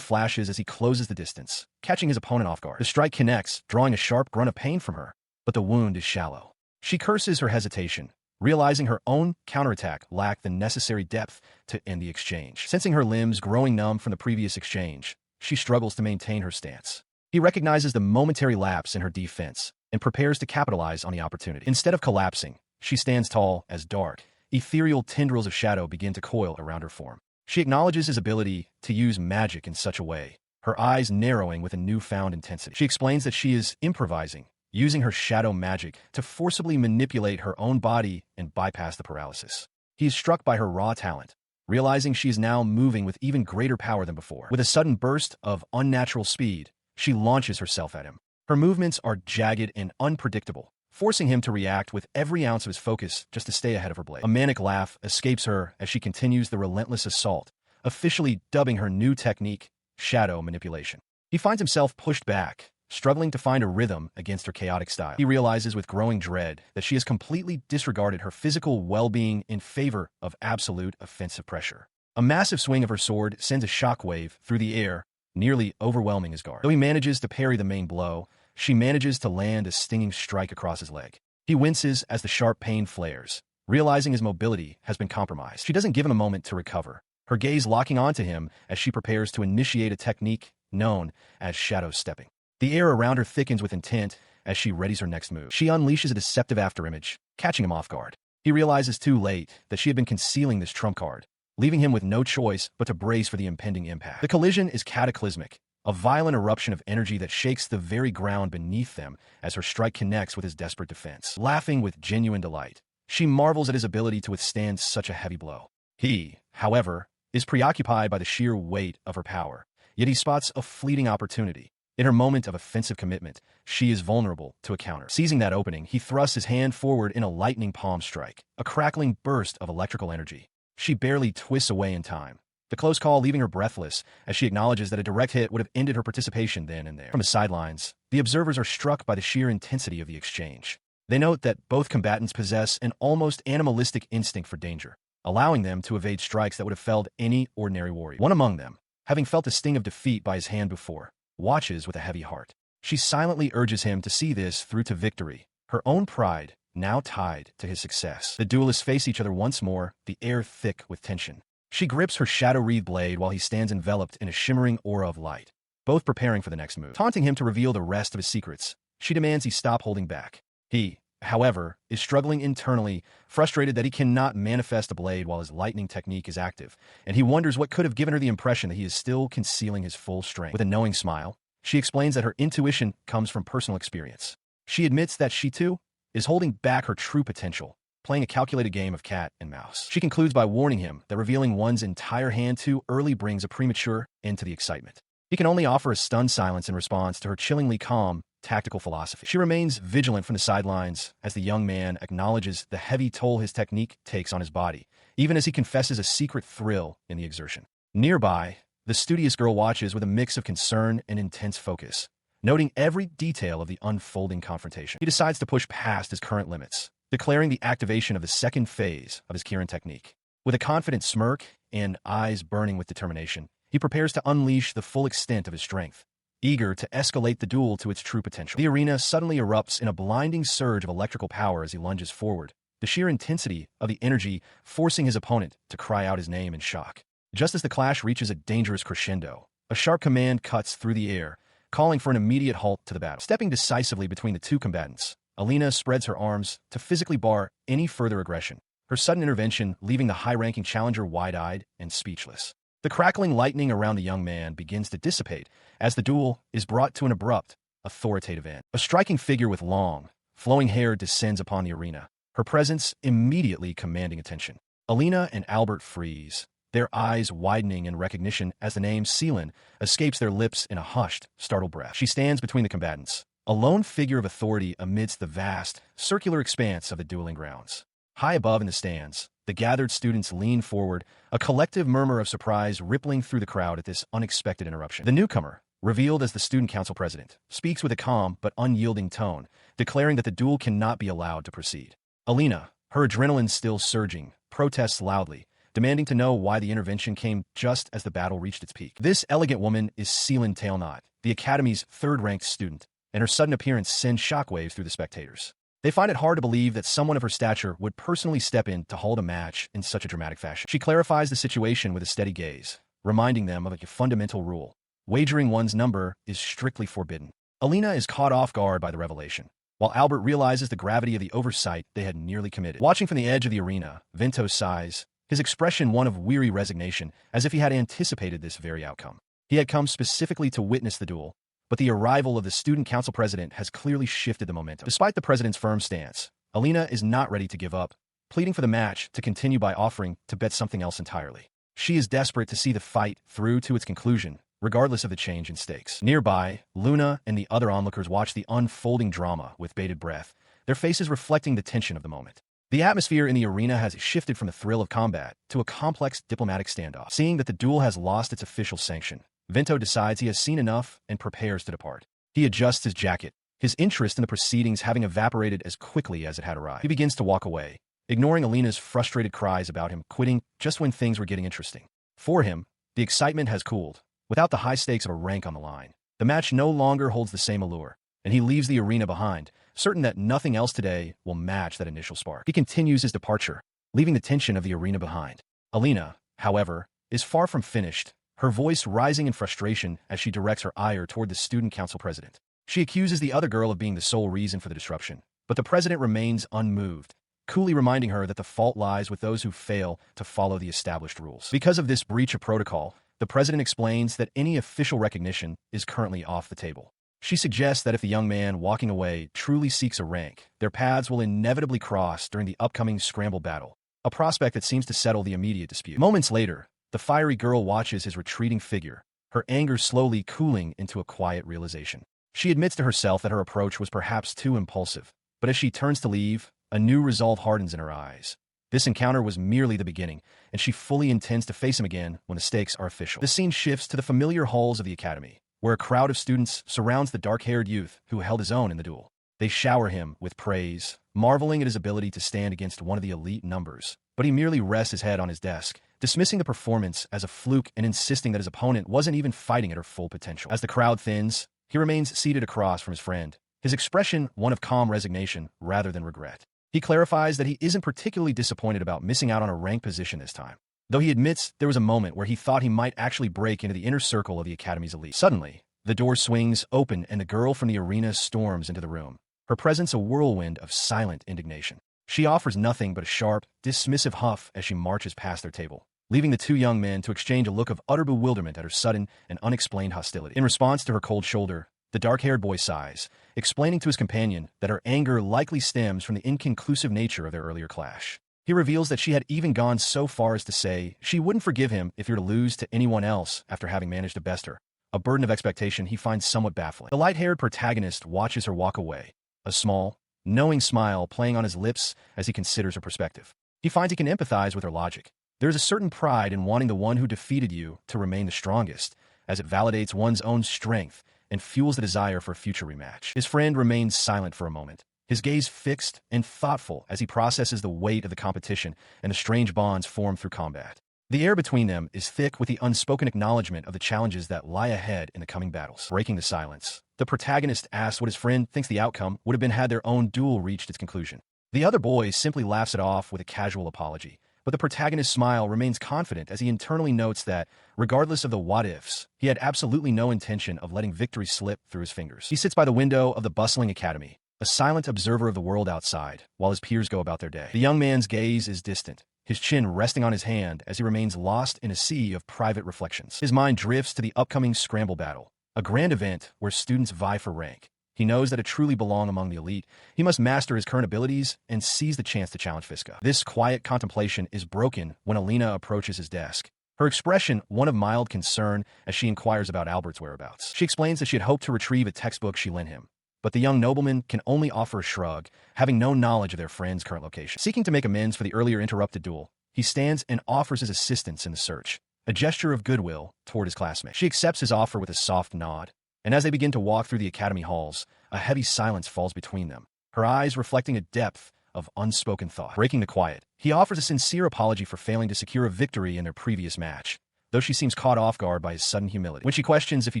flashes as he closes the distance, catching his opponent off guard. The strike connects, drawing a sharp grunt of pain from her, but the wound is shallow. She curses her hesitation, realizing her own counterattack lacked the necessary depth to end the exchange. Sensing her limbs growing numb from the previous exchange, she struggles to maintain her stance. He recognizes the momentary lapse in her defense and prepares to capitalize on the opportunity. Instead of collapsing, she stands tall as dark, ethereal tendrils of shadow begin to coil around her form. She acknowledges his ability to use magic in such a way, her eyes narrowing with a newfound intensity. She explains that she is improvising, using her shadow magic to forcibly manipulate her own body and bypass the paralysis. He is struck by her raw talent, realizing she is now moving with even greater power than before. With a sudden burst of unnatural speed, she launches herself at him. Her movements are jagged and unpredictable, forcing him to react with every ounce of his focus just to stay ahead of her blade. A manic laugh escapes her as she continues the relentless assault, officially dubbing her new technique shadow manipulation. He finds himself pushed back, struggling to find a rhythm against her chaotic style. He realizes with growing dread that she has completely disregarded her physical well-being in favor of absolute offensive pressure. A massive swing of her sword sends a shockwave through the air, nearly overwhelming his guard. Though he manages to parry the main blow, she manages to land a stinging strike across his leg. He winces as the sharp pain flares, realizing his mobility has been compromised. She doesn't give him a moment to recover, her gaze locking onto him as she prepares to initiate a technique known as shadow stepping. The air around her thickens with intent as she readies her next move. She unleashes a deceptive afterimage, catching him off guard. He realizes too late that she had been concealing this trump card, leaving him with no choice but to brace for the impending impact. The collision is cataclysmic, a violent eruption of energy that shakes the very ground beneath them as her strike connects with his desperate defense. Laughing with genuine delight, she marvels at his ability to withstand such a heavy blow. He, however, is preoccupied by the sheer weight of her power, yet he spots a fleeting opportunity. In her moment of offensive commitment, she is vulnerable to a counter. Seizing that opening, he thrusts his hand forward in a lightning palm strike, a crackling burst of electrical energy. She barely twists away in time, the close call leaving her breathless as she acknowledges that a direct hit would have ended her participation then and there. From the sidelines, the observers are struck by the sheer intensity of the exchange. They note that both combatants possess an almost animalistic instinct for danger, allowing them to evade strikes that would have felled any ordinary warrior. One among them, having felt the sting of defeat by his hand before, watches with a heavy heart. She silently urges him to see this through to victory, her own pride now tied to his success. The duelists face each other once more, the air thick with tension. She grips her shadow-wreathed blade while he stands enveloped in a shimmering aura of light, both preparing for the next move. Taunting him to reveal the rest of his secrets, she demands he stop holding back. He, however, is struggling internally, frustrated that he cannot manifest a blade while his lightning technique is active, and he wonders what could have given her the impression that he is still concealing his full strength. With a knowing smile, she explains that her intuition comes from personal experience. She admits that she, too, is holding back her true potential, playing a calculated game of cat and mouse. She concludes by warning him that revealing one's entire hand too early brings a premature end to the excitement. He can only offer a stunned silence in response to her chillingly calm, tactical philosophy. She remains vigilant from the sidelines as the young man acknowledges the heavy toll his technique takes on his body, even as he confesses a secret thrill in the exertion. Nearby, the studious girl watches with a mix of concern and intense focus, noting every detail of the unfolding confrontation. He decides to push past his current limits, declaring the activation of the second phase of his Kirin technique. With a confident smirk and eyes burning with determination, he prepares to unleash the full extent of his strength, eager to escalate the duel to its true potential. The arena suddenly erupts in a blinding surge of electrical power as he lunges forward, the sheer intensity of the energy forcing his opponent to cry out his name in shock. Just as the clash reaches a dangerous crescendo, a sharp command cuts through the air, calling for an immediate halt to the battle. Stepping decisively between the two combatants, Alina spreads her arms to physically bar any further aggression, her sudden intervention leaving the high-ranking challenger wide-eyed and speechless. The crackling lightning around the young man begins to dissipate as the duel is brought to an abrupt, authoritative end. A striking figure with long, flowing hair descends upon the arena, her presence immediately commanding attention. Alina and Albert freeze, their eyes widening in recognition as the name Seelin escapes their lips in a hushed, startled breath. She stands between the combatants, a lone figure of authority amidst the vast, circular expanse of the dueling grounds. High above in the stands, the gathered students lean forward, a collective murmur of surprise rippling through the crowd at this unexpected interruption. The newcomer, revealed as the student council president, speaks with a calm but unyielding tone, declaring that the duel cannot be allowed to proceed. Alina, her adrenaline still surging, protests loudly, demanding to know why the intervention came just as the battle reached its peak. This elegant woman is Seelin Tailnot, the Academy's third-ranked student, and her sudden appearance sends shockwaves through the spectators. They find it hard to believe that someone of her stature would personally step in to hold a match in such a dramatic fashion. She clarifies the situation with a steady gaze, reminding them of a fundamental rule. Wagering one's number is strictly forbidden. Alina is caught off guard by the revelation, while Albert realizes the gravity of the oversight they had nearly committed. Watching from the edge of the arena, Vento sighs, his expression one of weary resignation, as if he had anticipated this very outcome. He had come specifically to witness the duel, but the arrival of the student council president has clearly shifted the momentum. Despite the president's firm stance, Alina is not ready to give up, pleading for the match to continue by offering to bet something else entirely. She is desperate to see the fight through to its conclusion, regardless of the change in stakes. Nearby, Luna and the other onlookers watch the unfolding drama with bated breath, their faces reflecting the tension of the moment. The atmosphere in the arena has shifted from the thrill of combat to a complex diplomatic standoff. Seeing that the duel has lost its official sanction, Vento decides he has seen enough and prepares to depart. He adjusts his jacket, his interest in the proceedings having evaporated as quickly as it had arrived. He begins to walk away, ignoring Alina's frustrated cries about him quitting just when things were getting interesting. For him, the excitement has cooled. Without the high stakes of a rank on the line, the match no longer holds the same allure, and he leaves the arena behind, certain that nothing else today will match that initial spark. He continues his departure, leaving the tension of the arena behind. Alina, however, is far from finished, her voice rising in frustration as she directs her ire toward the student council president. She accuses the other girl of being the sole reason for the disruption, but the president remains unmoved, coolly reminding her that the fault lies with those who fail to follow the established rules. Because of this breach of protocol, the president explains that any official recognition is currently off the table. She suggests that if the young man walking away truly seeks a rank, their paths will inevitably cross during the upcoming scramble battle, a prospect that seems to settle the immediate dispute. Moments later, the fiery girl watches his retreating figure, her anger slowly cooling into a quiet realization. She admits to herself that her approach was perhaps too impulsive, but as she turns to leave, a new resolve hardens in her eyes. This encounter was merely the beginning, and she fully intends to face him again when the stakes are official. The scene shifts to the familiar halls of the academy, where a crowd of students surrounds the dark-haired youth who held his own in the duel. They shower him with praise, marveling at his ability to stand against one of the elite numbers. But he merely rests his head on his desk, dismissing the performance as a fluke and insisting that his opponent wasn't even fighting at her full potential. As the crowd thins, he remains seated across from his friend, his expression one of calm resignation rather than regret. He clarifies that he isn't particularly disappointed about missing out on a rank position this time, though he admits there was a moment where he thought he might actually break into the inner circle of the Academy's elite. Suddenly, the door swings open and the girl from the arena storms into the room, her presence a whirlwind of silent indignation. She offers nothing but a sharp, dismissive huff as she marches past their table, leaving the two young men to exchange a look of utter bewilderment at her sudden and unexplained hostility. In response to her cold shoulder, the dark-haired boy sighs, explaining to his companion that her anger likely stems from the inconclusive nature of their earlier clash. He reveals that she had even gone so far as to say she wouldn't forgive him if he were to lose to anyone else after having managed to best her, a burden of expectation he finds somewhat baffling. The light-haired protagonist watches her walk away, a small, knowing smile playing on his lips as he considers her perspective. He finds he can empathize with her logic. There is a certain pride in wanting the one who defeated you to remain the strongest, as it validates one's own strength and fuels the desire for a future rematch. His friend remains silent for a moment, his gaze fixed and thoughtful as he processes the weight of the competition and the strange bonds formed through combat. The air between them is thick with the unspoken acknowledgement of the challenges that lie ahead in the coming battles. Breaking the silence, the protagonist asks what his friend thinks the outcome would have been had their own duel reached its conclusion. The other boy simply laughs it off with a casual apology, but the protagonist's smile remains confident as he internally notes that, regardless of the what-ifs, he had absolutely no intention of letting victory slip through his fingers. He sits by the window of the bustling academy, a silent observer of the world outside, while his peers go about their day. The young man's gaze is distant, his chin resting on his hand as he remains lost in a sea of private reflections. His mind drifts to the upcoming scramble battle, a grand event where students vie for rank. He knows that to truly belong among the elite, he must master his current abilities and seize the chance to challenge Fiska. This quiet contemplation is broken when Alina approaches his desk, her expression one of mild concern as she inquires about Albert's whereabouts. She explains that she had hoped to retrieve a textbook she lent him, but the young nobleman can only offer a shrug, having no knowledge of their friend's current location. Seeking to make amends for the earlier interrupted duel, he stands and offers his assistance in the search, a gesture of goodwill toward his classmate. She accepts his offer with a soft nod, and as they begin to walk through the academy halls, a heavy silence falls between them, her eyes reflecting a depth of unspoken thought. Breaking the quiet, he offers a sincere apology for failing to secure a victory in their previous match, though she seems caught off guard by his sudden humility. When she questions if he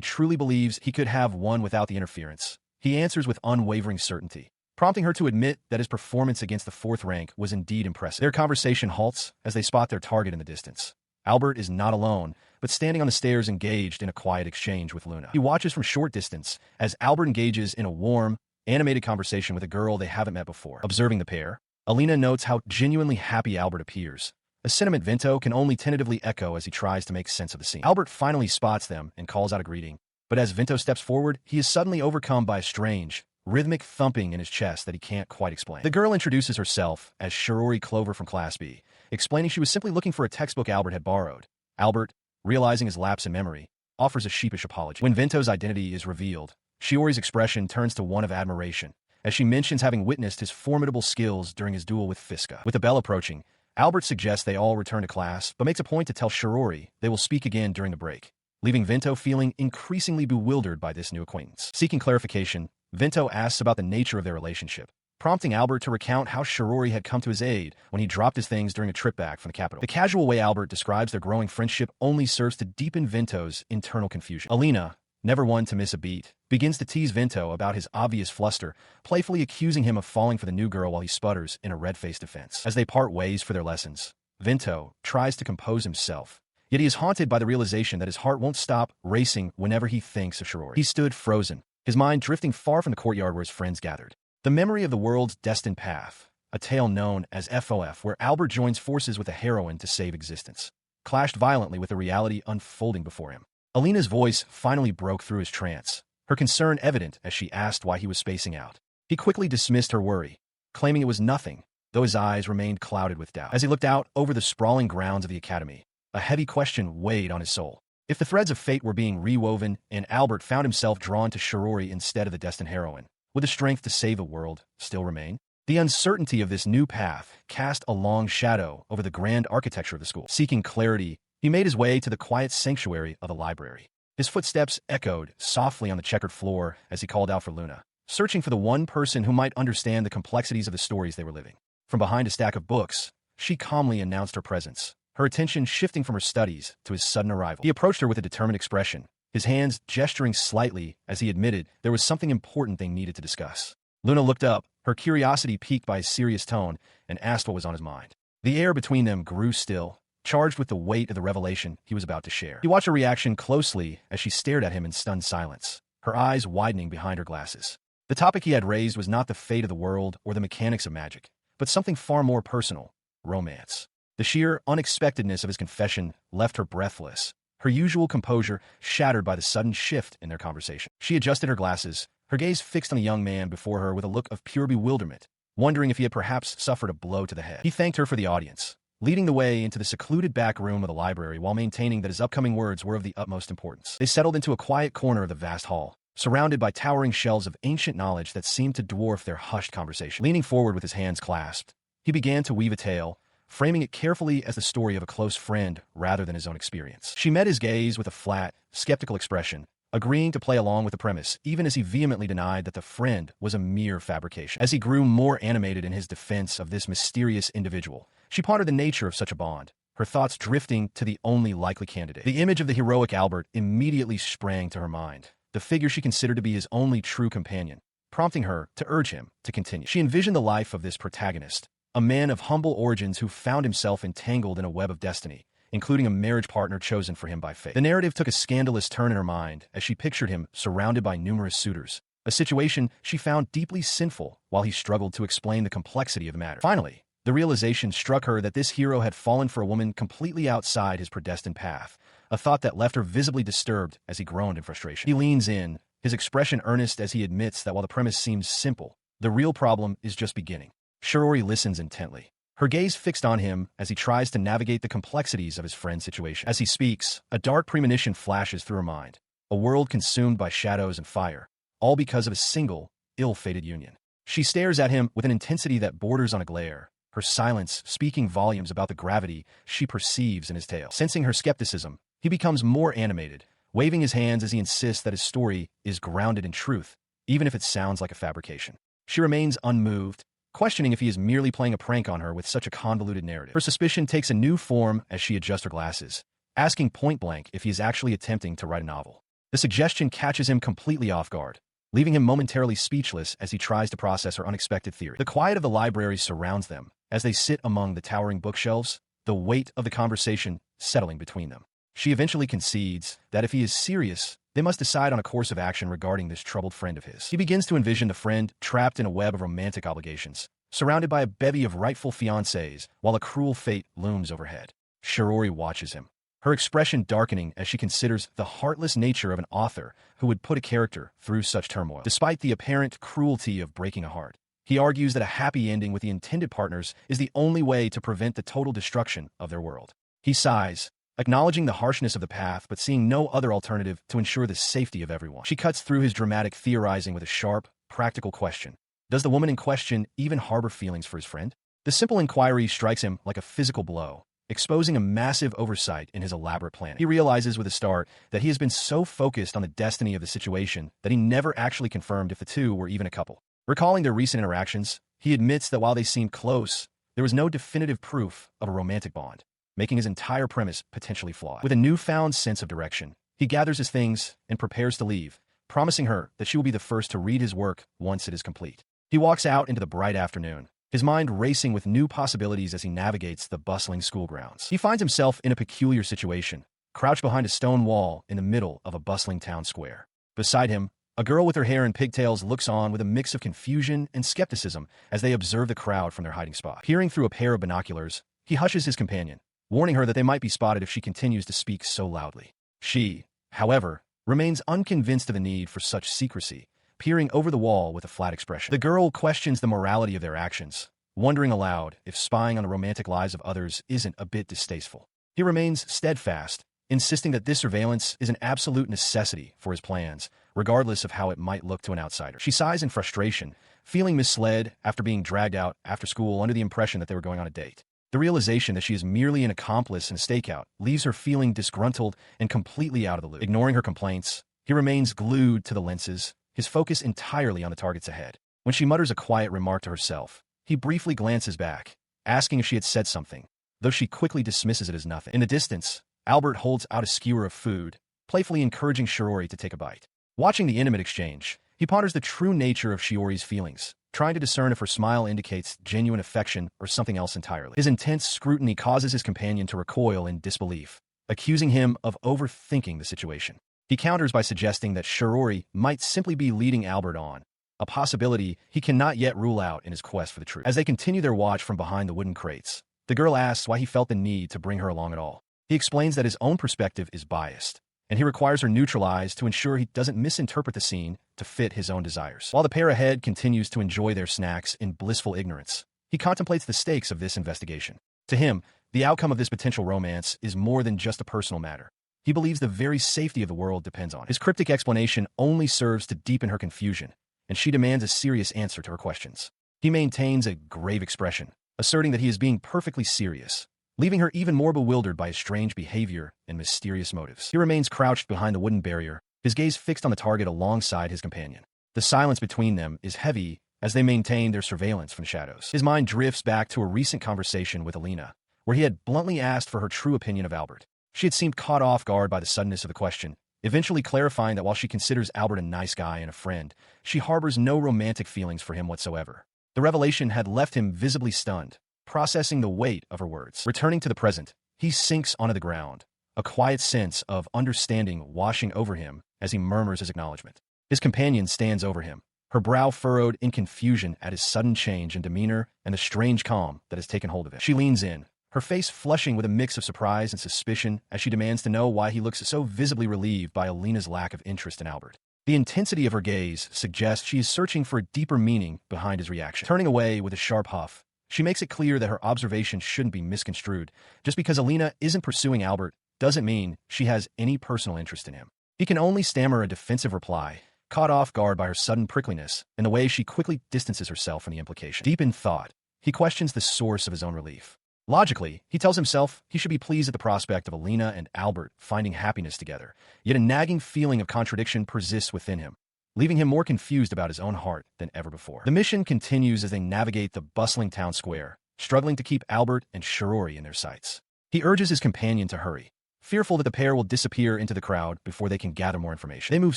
truly believes he could have won without the interference, he answers with unwavering certainty, prompting her to admit that his performance against the fourth rank was indeed impressive. Their conversation halts as they spot their target in the distance. Albert is not alone, but standing on the stairs engaged in a quiet exchange with Luna. He watches from short distance as Albert engages in a warm, animated conversation with a girl they haven't met before. Observing the pair, Alina notes how genuinely happy Albert appears, a sentiment Vento can only tentatively echo as he tries to make sense of the scene. Albert finally spots them and calls out a greeting, but as Vento steps forward, he is suddenly overcome by a strange, rhythmic thumping in his chest that he can't quite explain. The girl introduces herself as Shirori Clover from Class B, explaining she was simply looking for a textbook Albert had borrowed. Albert, realizing his lapse in memory, offers a sheepish apology. When Vento's identity is revealed, Shiori's expression turns to one of admiration, as she mentions having witnessed his formidable skills during his duel with Fiska. With the bell approaching, Albert suggests they all return to class, but makes a point to tell Shirori they will speak again during the break, leaving Vento feeling increasingly bewildered by this new acquaintance. Seeking clarification, Vento asks about the nature of their relationship, prompting Albert to recount how Shirori had come to his aid when he dropped his things during a trip back from the capital. The casual way Albert describes their growing friendship only serves to deepen Vento's internal confusion. Alina, never one to miss a beat, begins to tease Vento about his obvious fluster, playfully accusing him of falling for the new girl while he sputters in a red-faced defense. As they part ways for their lessons, Vento tries to compose himself, yet he is haunted by the realization that his heart won't stop racing whenever he thinks of Shirori. He stood frozen, his mind drifting far from the courtyard where his friends gathered. The memory of the world's destined path, a tale known as FOF, where Albert joins forces with a heroine to save existence, clashed violently with the reality unfolding before him. Alina's voice finally broke through his trance, her concern evident as she asked why he was spacing out. He quickly dismissed her worry, claiming it was nothing, though his eyes remained clouded with doubt. As he looked out over the sprawling grounds of the academy, a heavy question weighed on his soul. If the threads of fate were being rewoven and Albert found himself drawn to Shirori instead of the destined heroine, would the strength to save the world still remain? The uncertainty of this new path cast a long shadow over the grand architecture of the school. Seeking clarity, he made his way to the quiet sanctuary of the library. His footsteps echoed softly on the checkered floor as he called out for Luna, searching for the one person who might understand the complexities of the stories they were living. From behind a stack of books, she calmly announced her presence, her attention shifting from her studies to his sudden arrival. He approached her with a determined expression, his hands gesturing slightly as he admitted there was something important they needed to discuss. Luna looked up, her curiosity piqued by his serious tone, and asked what was on his mind. The air between them grew still, charged with the weight of the revelation he was about to share. He watched her reaction closely as she stared at him in stunned silence, her eyes widening behind her glasses. The topic he had raised was not the fate of the world or the mechanics of magic, but something far more personal: romance. The sheer unexpectedness of his confession left her breathless, her usual composure shattered by the sudden shift in their conversation. She adjusted her glasses, her gaze fixed on the young man before her with a look of pure bewilderment, wondering if he had perhaps suffered a blow to the head. He thanked her for the audience, leading the way into the secluded back room of the library while maintaining that his upcoming words were of the utmost importance. They settled into a quiet corner of the vast hall, surrounded by towering shelves of ancient knowledge that seemed to dwarf their hushed conversation. Leaning forward with his hands clasped, he began to weave a tale, framing it carefully as the story of a close friend rather than his own experience. She met his gaze with a flat, skeptical expression, agreeing to play along with the premise, even as he vehemently denied that the friend was a mere fabrication. As he grew more animated in his defense of this mysterious individual, she pondered the nature of such a bond, her thoughts drifting to the only likely candidate. The image of the heroic Albert immediately sprang to her mind, the figure she considered to be his only true companion, prompting her to urge him to continue. She envisioned the life of this protagonist, a man of humble origins who found himself entangled in a web of destiny, including a marriage partner chosen for him by fate. The narrative took a scandalous turn in her mind as she pictured him surrounded by numerous suitors, a situation she found deeply sinful while he struggled to explain the complexity of the matter. Finally, the realization struck her that this hero had fallen for a woman completely outside his predestined path, a thought that left her visibly disturbed as he groaned in frustration. He leans in, his expression earnest as he admits that while the premise seems simple, the real problem is just beginning. Shiori listens intently, her gaze fixed on him as he tries to navigate the complexities of his friend's situation. As he speaks, a dark premonition flashes through her mind, a world consumed by shadows and fire, all because of a single, ill-fated union. She stares at him with an intensity that borders on a glare, her silence speaking volumes about the gravity she perceives in his tale. Sensing her skepticism, he becomes more animated, waving his hands as he insists that his story is grounded in truth, even if it sounds like a fabrication. She remains unmoved, questioning if he is merely playing a prank on her with such a convoluted narrative. Her suspicion takes a new form as she adjusts her glasses, asking point-blank if he is actually attempting to write a novel. The suggestion catches him completely off guard, leaving him momentarily speechless as he tries to process her unexpected theory. The quiet of the library surrounds them as they sit among the towering bookshelves, the weight of the conversation settling between them. She eventually concedes that if he is serious, they must decide on a course of action regarding this troubled friend of his. He begins to envision the friend trapped in a web of romantic obligations, surrounded by a bevy of rightful fiancés, while a cruel fate looms overhead. Shiori watches him, her expression darkening as she considers the heartless nature of an author who would put a character through such turmoil. Despite the apparent cruelty of breaking a heart, he argues that a happy ending with the intended partners is the only way to prevent the total destruction of their world. He sighs, acknowledging the harshness of the path but seeing no other alternative to ensure the safety of everyone. She cuts through his dramatic theorizing with a sharp, practical question. Does the woman in question even harbor feelings for his friend? The simple inquiry strikes him like a physical blow, exposing a massive oversight in his elaborate planning. He realizes with a start that he has been so focused on the destiny of the situation that he never actually confirmed if the two were even a couple. Recalling their recent interactions, he admits that while they seemed close, there was no definitive proof of a romantic bond, making his entire premise potentially flawed. With a newfound sense of direction, he gathers his things and prepares to leave, promising her that she will be the first to read his work once it is complete. He walks out into the bright afternoon, his mind racing with new possibilities as he navigates the bustling school grounds. He finds himself in a peculiar situation, crouched behind a stone wall in the middle of a bustling town square. Beside him, a girl with her hair in pigtails looks on with a mix of confusion and skepticism as they observe the crowd from their hiding spot. Peering through a pair of binoculars, he hushes his companion, warning her that they might be spotted if she continues to speak so loudly. She, however, remains unconvinced of the need for such secrecy, peering over the wall with a flat expression. The girl questions the morality of their actions, wondering aloud if spying on the romantic lives of others isn't a bit distasteful. He remains steadfast, insisting that this surveillance is an absolute necessity for his plans, regardless of how it might look to an outsider. She sighs in frustration, feeling misled after being dragged out after school under the impression that they were going on a date. The realization that she is merely an accomplice in a stakeout leaves her feeling disgruntled and completely out of the loop. Ignoring her complaints, he remains glued to the lenses, his focus entirely on the targets ahead. When she mutters a quiet remark to herself, he briefly glances back, asking if she had said something, though she quickly dismisses it as nothing. In the distance, Albert holds out a skewer of food, playfully encouraging Shiori to take a bite. Watching the intimate exchange, he ponders the true nature of Shiori's feelings, trying to discern if her smile indicates genuine affection or something else entirely. His intense scrutiny causes his companion to recoil in disbelief, accusing him of overthinking the situation. He counters by suggesting that Shiori might simply be leading Albert on, a possibility he cannot yet rule out in his quest for the truth. As they continue their watch from behind the wooden crates, the girl asks why he felt the need to bring her along at all. He explains that his own perspective is biased, and he requires her neutralized to ensure he doesn't misinterpret the scene to fit his own desires. While the pair ahead continues to enjoy their snacks in blissful ignorance, he contemplates the stakes of this investigation. To him, the outcome of this potential romance is more than just a personal matter. He believes the very safety of the world depends on it. His cryptic explanation only serves to deepen her confusion, and she demands a serious answer to her questions. He maintains a grave expression, asserting that he is being perfectly serious, leaving her even more bewildered by his strange behavior and mysterious motives. He remains crouched behind the wooden barrier, his gaze fixed on the target alongside his companion. The silence between them is heavy as they maintain their surveillance from shadows. His mind drifts back to a recent conversation with Alina, where he had bluntly asked for her true opinion of Albert. She had seemed caught off guard by the suddenness of the question, eventually clarifying that while she considers Albert a nice guy and a friend, she harbors no romantic feelings for him whatsoever. The revelation had left him visibly stunned, processing the weight of her words. Returning to the present, he sinks onto the ground, a quiet sense of understanding washing over him as he murmurs his acknowledgement. His companion stands over him, her brow furrowed in confusion at his sudden change in demeanor and the strange calm that has taken hold of him. She leans in, her face flushing with a mix of surprise and suspicion as she demands to know why he looks so visibly relieved by Alina's lack of interest in Albert. The intensity of her gaze suggests she is searching for a deeper meaning behind his reaction. Turning away with a sharp huff, she makes it clear that her observation shouldn't be misconstrued. Just because Alina isn't pursuing Albert doesn't mean she has any personal interest in him. He can only stammer a defensive reply, caught off guard by her sudden prickliness and the way she quickly distances herself from the implication. Deep in thought, he questions the source of his own relief. Logically, he tells himself he should be pleased at the prospect of Alina and Albert finding happiness together, yet a nagging feeling of contradiction persists within him, leaving him more confused about his own heart than ever before. The mission continues as they navigate the bustling town square, struggling to keep Albert and Shiori in their sights. He urges his companion to hurry, fearful that the pair will disappear into the crowd before they can gather more information. They move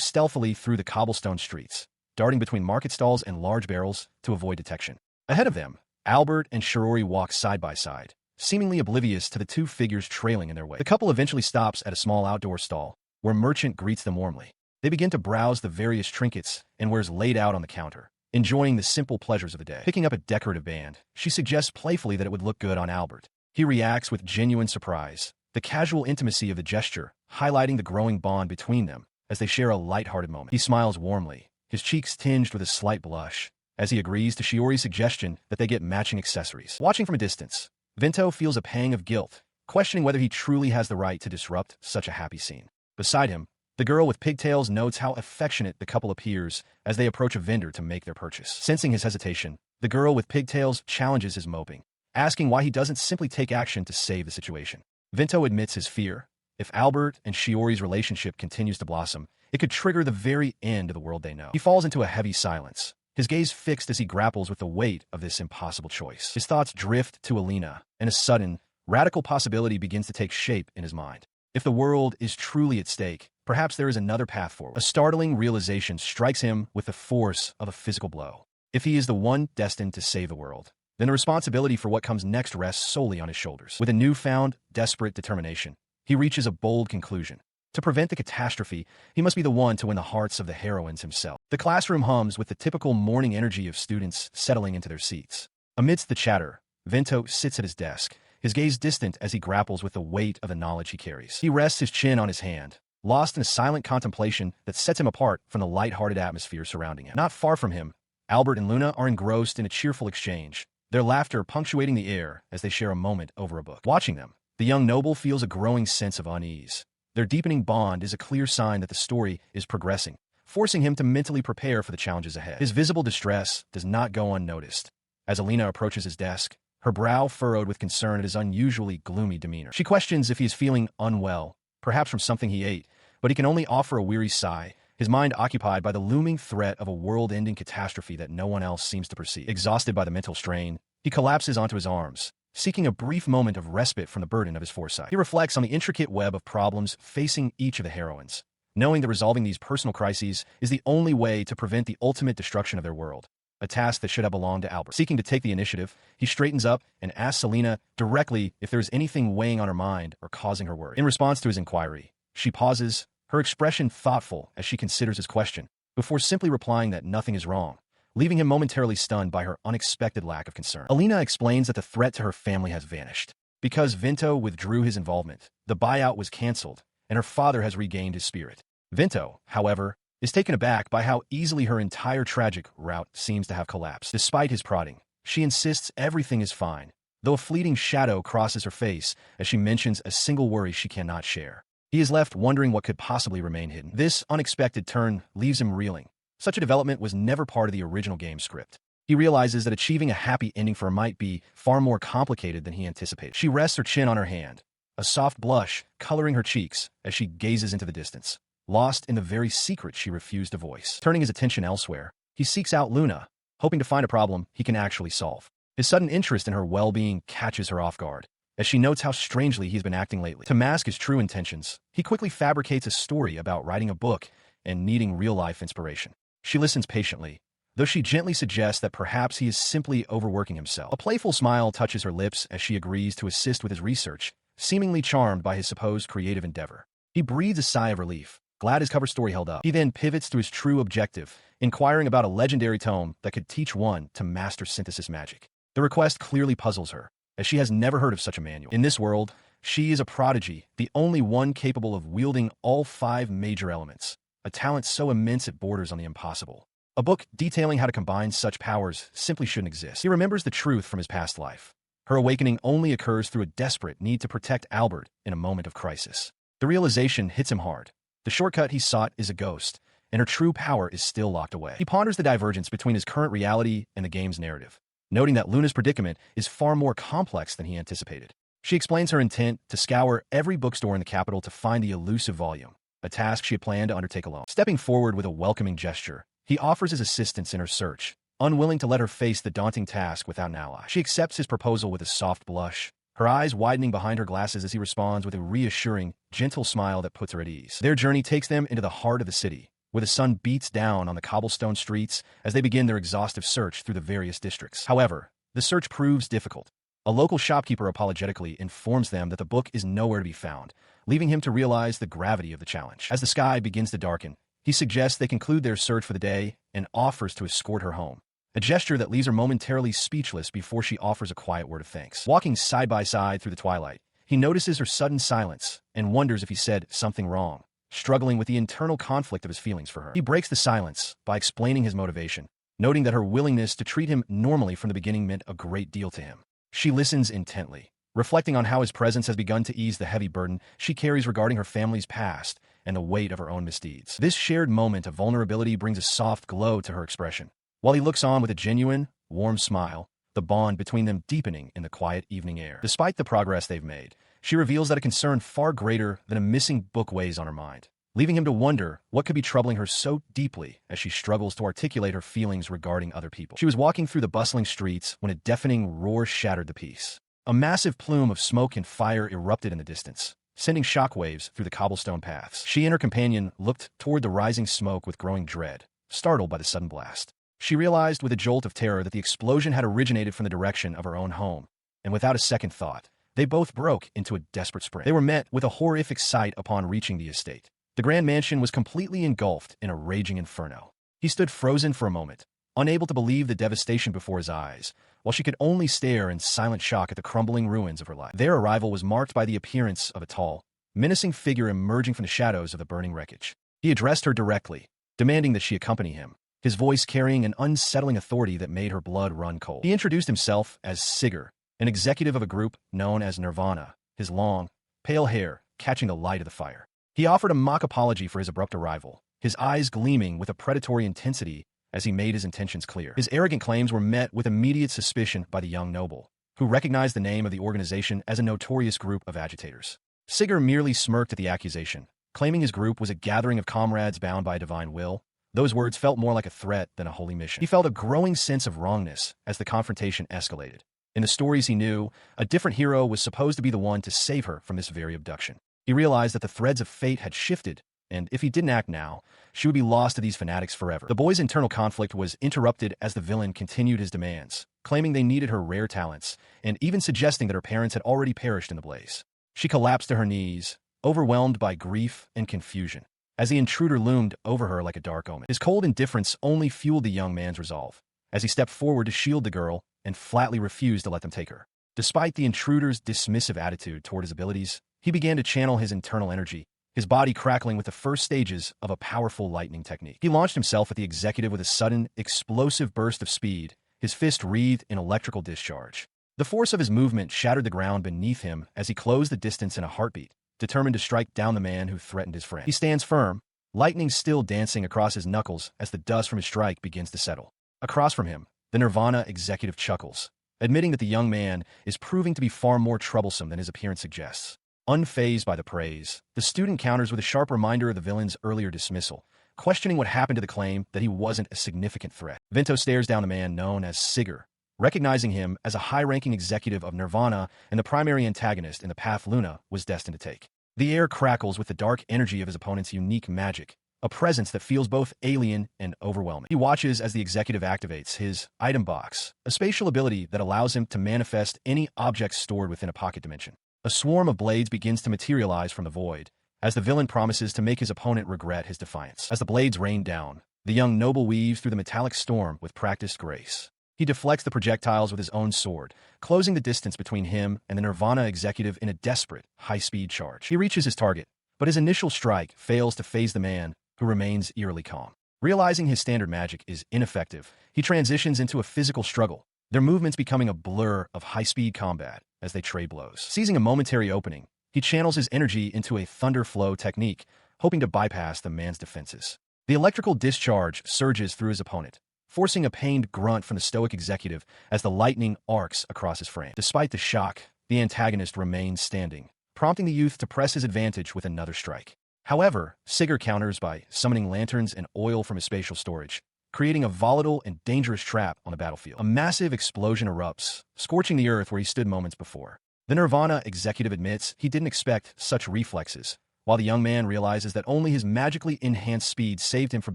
stealthily through the cobblestone streets, darting between market stalls and large barrels to avoid detection. Ahead of them, Albert and Shiori walk side by side, seemingly oblivious to the two figures trailing in their wake. The couple eventually stops at a small outdoor stall, where a merchant greets them warmly. They begin to browse the various trinkets and wares laid out on the counter, enjoying the simple pleasures of the day. Picking up a decorative band, she suggests playfully that it would look good on Albert. He reacts with genuine surprise, the casual intimacy of the gesture highlighting the growing bond between them as they share a light-hearted moment. He smiles warmly, his cheeks tinged with a slight blush, as he agrees to Shiori's suggestion that they get matching accessories. Watching from a distance, Vento feels a pang of guilt, questioning whether he truly has the right to disrupt such a happy scene. Beside him, the girl with pigtails notes how affectionate the couple appears as they approach a vendor to make their purchase. Sensing his hesitation, the girl with pigtails challenges his moping, asking why he doesn't simply take action to save the situation. Vento admits his fear. If Albert and Shiori's relationship continues to blossom, it could trigger the very end of the world they know. He falls into a heavy silence, his gaze fixed as he grapples with the weight of this impossible choice. His thoughts drift to Alina, and a sudden, radical possibility begins to take shape in his mind. If the world is truly at stake, perhaps there is another path forward. A startling realization strikes him with the force of a physical blow. If he is the one destined to save the world, then the responsibility for what comes next rests solely on his shoulders. With a newfound, desperate determination, he reaches a bold conclusion. To prevent the catastrophe, he must be the one to win the hearts of the heroines himself. The classroom hums with the typical morning energy of students settling into their seats. Amidst the chatter, Vento sits at his desk, his gaze distant as he grapples with the weight of the knowledge he carries. He rests his chin on his hand, lost in a silent contemplation that sets him apart from the light-hearted atmosphere surrounding him. Not far from him, Albert and Luna are engrossed in a cheerful exchange, their laughter punctuating the air as they share a moment over a book. Watching them, the young noble feels a growing sense of unease. Their deepening bond is a clear sign that the story is progressing, forcing him to mentally prepare for the challenges ahead. His visible distress does not go unnoticed. As Alina approaches his desk, her brow furrowed with concern at his unusually gloomy demeanor. She questions if he is feeling unwell, perhaps from something he ate, but he can only offer a weary sigh, his mind occupied by the looming threat of a world-ending catastrophe that no one else seems to perceive. Exhausted by the mental strain, he collapses onto his arms, seeking a brief moment of respite from the burden of his foresight. He reflects on the intricate web of problems facing each of the heroines, knowing that resolving these personal crises is the only way to prevent the ultimate destruction of their world, a task that should have belonged to Albert. Seeking to take the initiative, he straightens up and asks Alina directly if there is anything weighing on her mind or causing her worry. In response to his inquiry, she pauses, her expression thoughtful as she considers his question, before simply replying that nothing is wrong, leaving him momentarily stunned by her unexpected lack of concern. Alina explains that the threat to her family has vanished. Because Vinto withdrew his involvement, the buyout was cancelled, and her father has regained his spirit. Vinto, however, is taken aback by how easily her entire tragic route seems to have collapsed. Despite his prodding, she insists everything is fine, though a fleeting shadow crosses her face as she mentions a single worry she cannot share. He is left wondering what could possibly remain hidden. This unexpected turn leaves him reeling. Such a development was never part of the original game script. He realizes that achieving a happy ending for her might be far more complicated than he anticipated. She rests her chin on her hand, a soft blush coloring her cheeks as she gazes into the distance, lost in the very secret she refused to voice. Turning his attention elsewhere, he seeks out Luna, hoping to find a problem he can actually solve. His sudden interest in her well-being catches her off guard, as she notes how strangely he's been acting lately. To mask his true intentions, he quickly fabricates a story about writing a book and needing real-life inspiration. She listens patiently, though she gently suggests that perhaps he is simply overworking himself. A playful smile touches her lips as she agrees to assist with his research, seemingly charmed by his supposed creative endeavor. He breathes a sigh of relief, glad his cover story held up. He then pivots to his true objective, inquiring about a legendary tome that could teach one to master synthesis magic. The request clearly puzzles her, as she has never heard of such a manual. In this world, she is a prodigy, the only one capable of wielding all 5 major elements, a talent so immense it borders on the impossible. A book detailing how to combine such powers simply shouldn't exist. He remembers the truth from his past life. Her awakening only occurs through a desperate need to protect Albert in a moment of crisis. The realization hits him hard. The shortcut he sought is a ghost, and her true power is still locked away. He ponders the divergence between his current reality and the game's narrative, noting that Luna's predicament is far more complex than he anticipated. She explains her intent to scour every bookstore in the capital to find the elusive volume, a task she had planned to undertake alone. Stepping forward with a welcoming gesture, he offers his assistance in her search, unwilling to let her face the daunting task without an ally. She accepts his proposal with a soft blush, her eyes widening behind her glasses as he responds with a reassuring, gentle smile that puts her at ease. Their journey takes them into the heart of the city, where the sun beats down on the cobblestone streets as they begin their exhaustive search through the various districts. However, the search proves difficult. A local shopkeeper apologetically informs them that the book is nowhere to be found, leaving him to realize the gravity of the challenge. As the sky begins to darken, he suggests they conclude their search for the day and offers to escort her home, a gesture that leaves her momentarily speechless before she offers a quiet word of thanks. Walking side by side through the twilight, he notices her sudden silence and wonders if he said something wrong, struggling with the internal conflict of his feelings for her. He breaks the silence by explaining his motivation, noting that her willingness to treat him normally from the beginning meant a great deal to him. She listens intently, reflecting on how his presence has begun to ease the heavy burden she carries regarding her family's past and the weight of her own misdeeds. This shared moment of vulnerability brings a soft glow to her expression. While he looks on with a genuine, warm smile, the bond between them deepening in the quiet evening air. Despite the progress they've made, she reveals that a concern far greater than a missing book weighs on her mind, leaving him to wonder what could be troubling her so deeply as she struggles to articulate her feelings regarding other people. She was walking through the bustling streets when a deafening roar shattered the peace. A massive plume of smoke and fire erupted in the distance, sending shockwaves through the cobblestone paths. She and her companion looked toward the rising smoke with growing dread, startled by the sudden blast. She realized with a jolt of terror that the explosion had originated from the direction of her own home, and without a second thought, they both broke into a desperate sprint. They were met with a horrific sight upon reaching the estate. The grand mansion was completely engulfed in a raging inferno. He stood frozen for a moment, unable to believe the devastation before his eyes, while she could only stare in silent shock at the crumbling ruins of her life. Their arrival was marked by the appearance of a tall, menacing figure emerging from the shadows of the burning wreckage. He addressed her directly, demanding that she accompany him, his voice carrying an unsettling authority that made her blood run cold. He introduced himself as Sigurd, an executive of a group known as Nirvana, his long, pale hair catching the light of the fire. He offered a mock apology for his abrupt arrival, his eyes gleaming with a predatory intensity as he made his intentions clear. His arrogant claims were met with immediate suspicion by the young noble, who recognized the name of the organization as a notorious group of agitators. Sigurd merely smirked at the accusation, claiming his group was a gathering of comrades bound by a divine will. Those words felt more like a threat than a holy mission. He felt a growing sense of wrongness as the confrontation escalated. In the stories he knew, a different hero was supposed to be the one to save her from this very abduction. He realized that the threads of fate had shifted, and if he didn't act now, she would be lost to these fanatics forever. The boy's internal conflict was interrupted as the villain continued his demands, claiming they needed her rare talents, and even suggesting that her parents had already perished in the blaze. She collapsed to her knees, overwhelmed by grief and confusion, as the intruder loomed over her like a dark omen. His cold indifference only fueled the young man's resolve, as he stepped forward to shield the girl and flatly refused to let them take her. Despite the intruder's dismissive attitude toward his abilities, he began to channel his internal energy, his body crackling with the first stages of a powerful lightning technique. He launched himself at the executive with a sudden, explosive burst of speed, his fist wreathed in electrical discharge. The force of his movement shattered the ground beneath him as he closed the distance in a heartbeat, determined to strike down the man who threatened his friend. He stands firm, lightning still dancing across his knuckles as the dust from his strike begins to settle. Across from him, the Nirvana executive chuckles, admitting that the young man is proving to be far more troublesome than his appearance suggests. Unfazed by the praise, the student counters with a sharp reminder of the villain's earlier dismissal, questioning what happened to the claim that he wasn't a significant threat. Vento stares down the man known as Sigurd, recognizing him as a high-ranking executive of Nirvana and the primary antagonist in the path Luna was destined to take. The air crackles with the dark energy of his opponent's unique magic, a presence that feels both alien and overwhelming. He watches as the executive activates his item box, a spatial ability that allows him to manifest any object stored within a pocket dimension. A swarm of blades begins to materialize from the void, as the villain promises to make his opponent regret his defiance. As the blades rain down, the young noble weaves through the metallic storm with practiced grace. He deflects the projectiles with his own sword, closing the distance between him and the Nirvana executive in a desperate, high-speed charge. He reaches his target, but his initial strike fails to phase the man, who remains eerily calm. Realizing his standard magic is ineffective, he transitions into a physical struggle, their movements becoming a blur of high-speed combat as they trade blows. Seizing a momentary opening, he channels his energy into a thunder flow technique, hoping to bypass the man's defenses. The electrical discharge surges through his opponent, forcing a pained grunt from the stoic executive as the lightning arcs across his frame. Despite the shock, the antagonist remains standing, prompting the youth to press his advantage with another strike. However, Sigurd counters by summoning lanterns and oil from his spatial storage, creating a volatile and dangerous trap on the battlefield. A massive explosion erupts, scorching the earth where he stood moments before. The Nirvana executive admits he didn't expect such reflexes, while the young man realizes that only his magically enhanced speed saved him from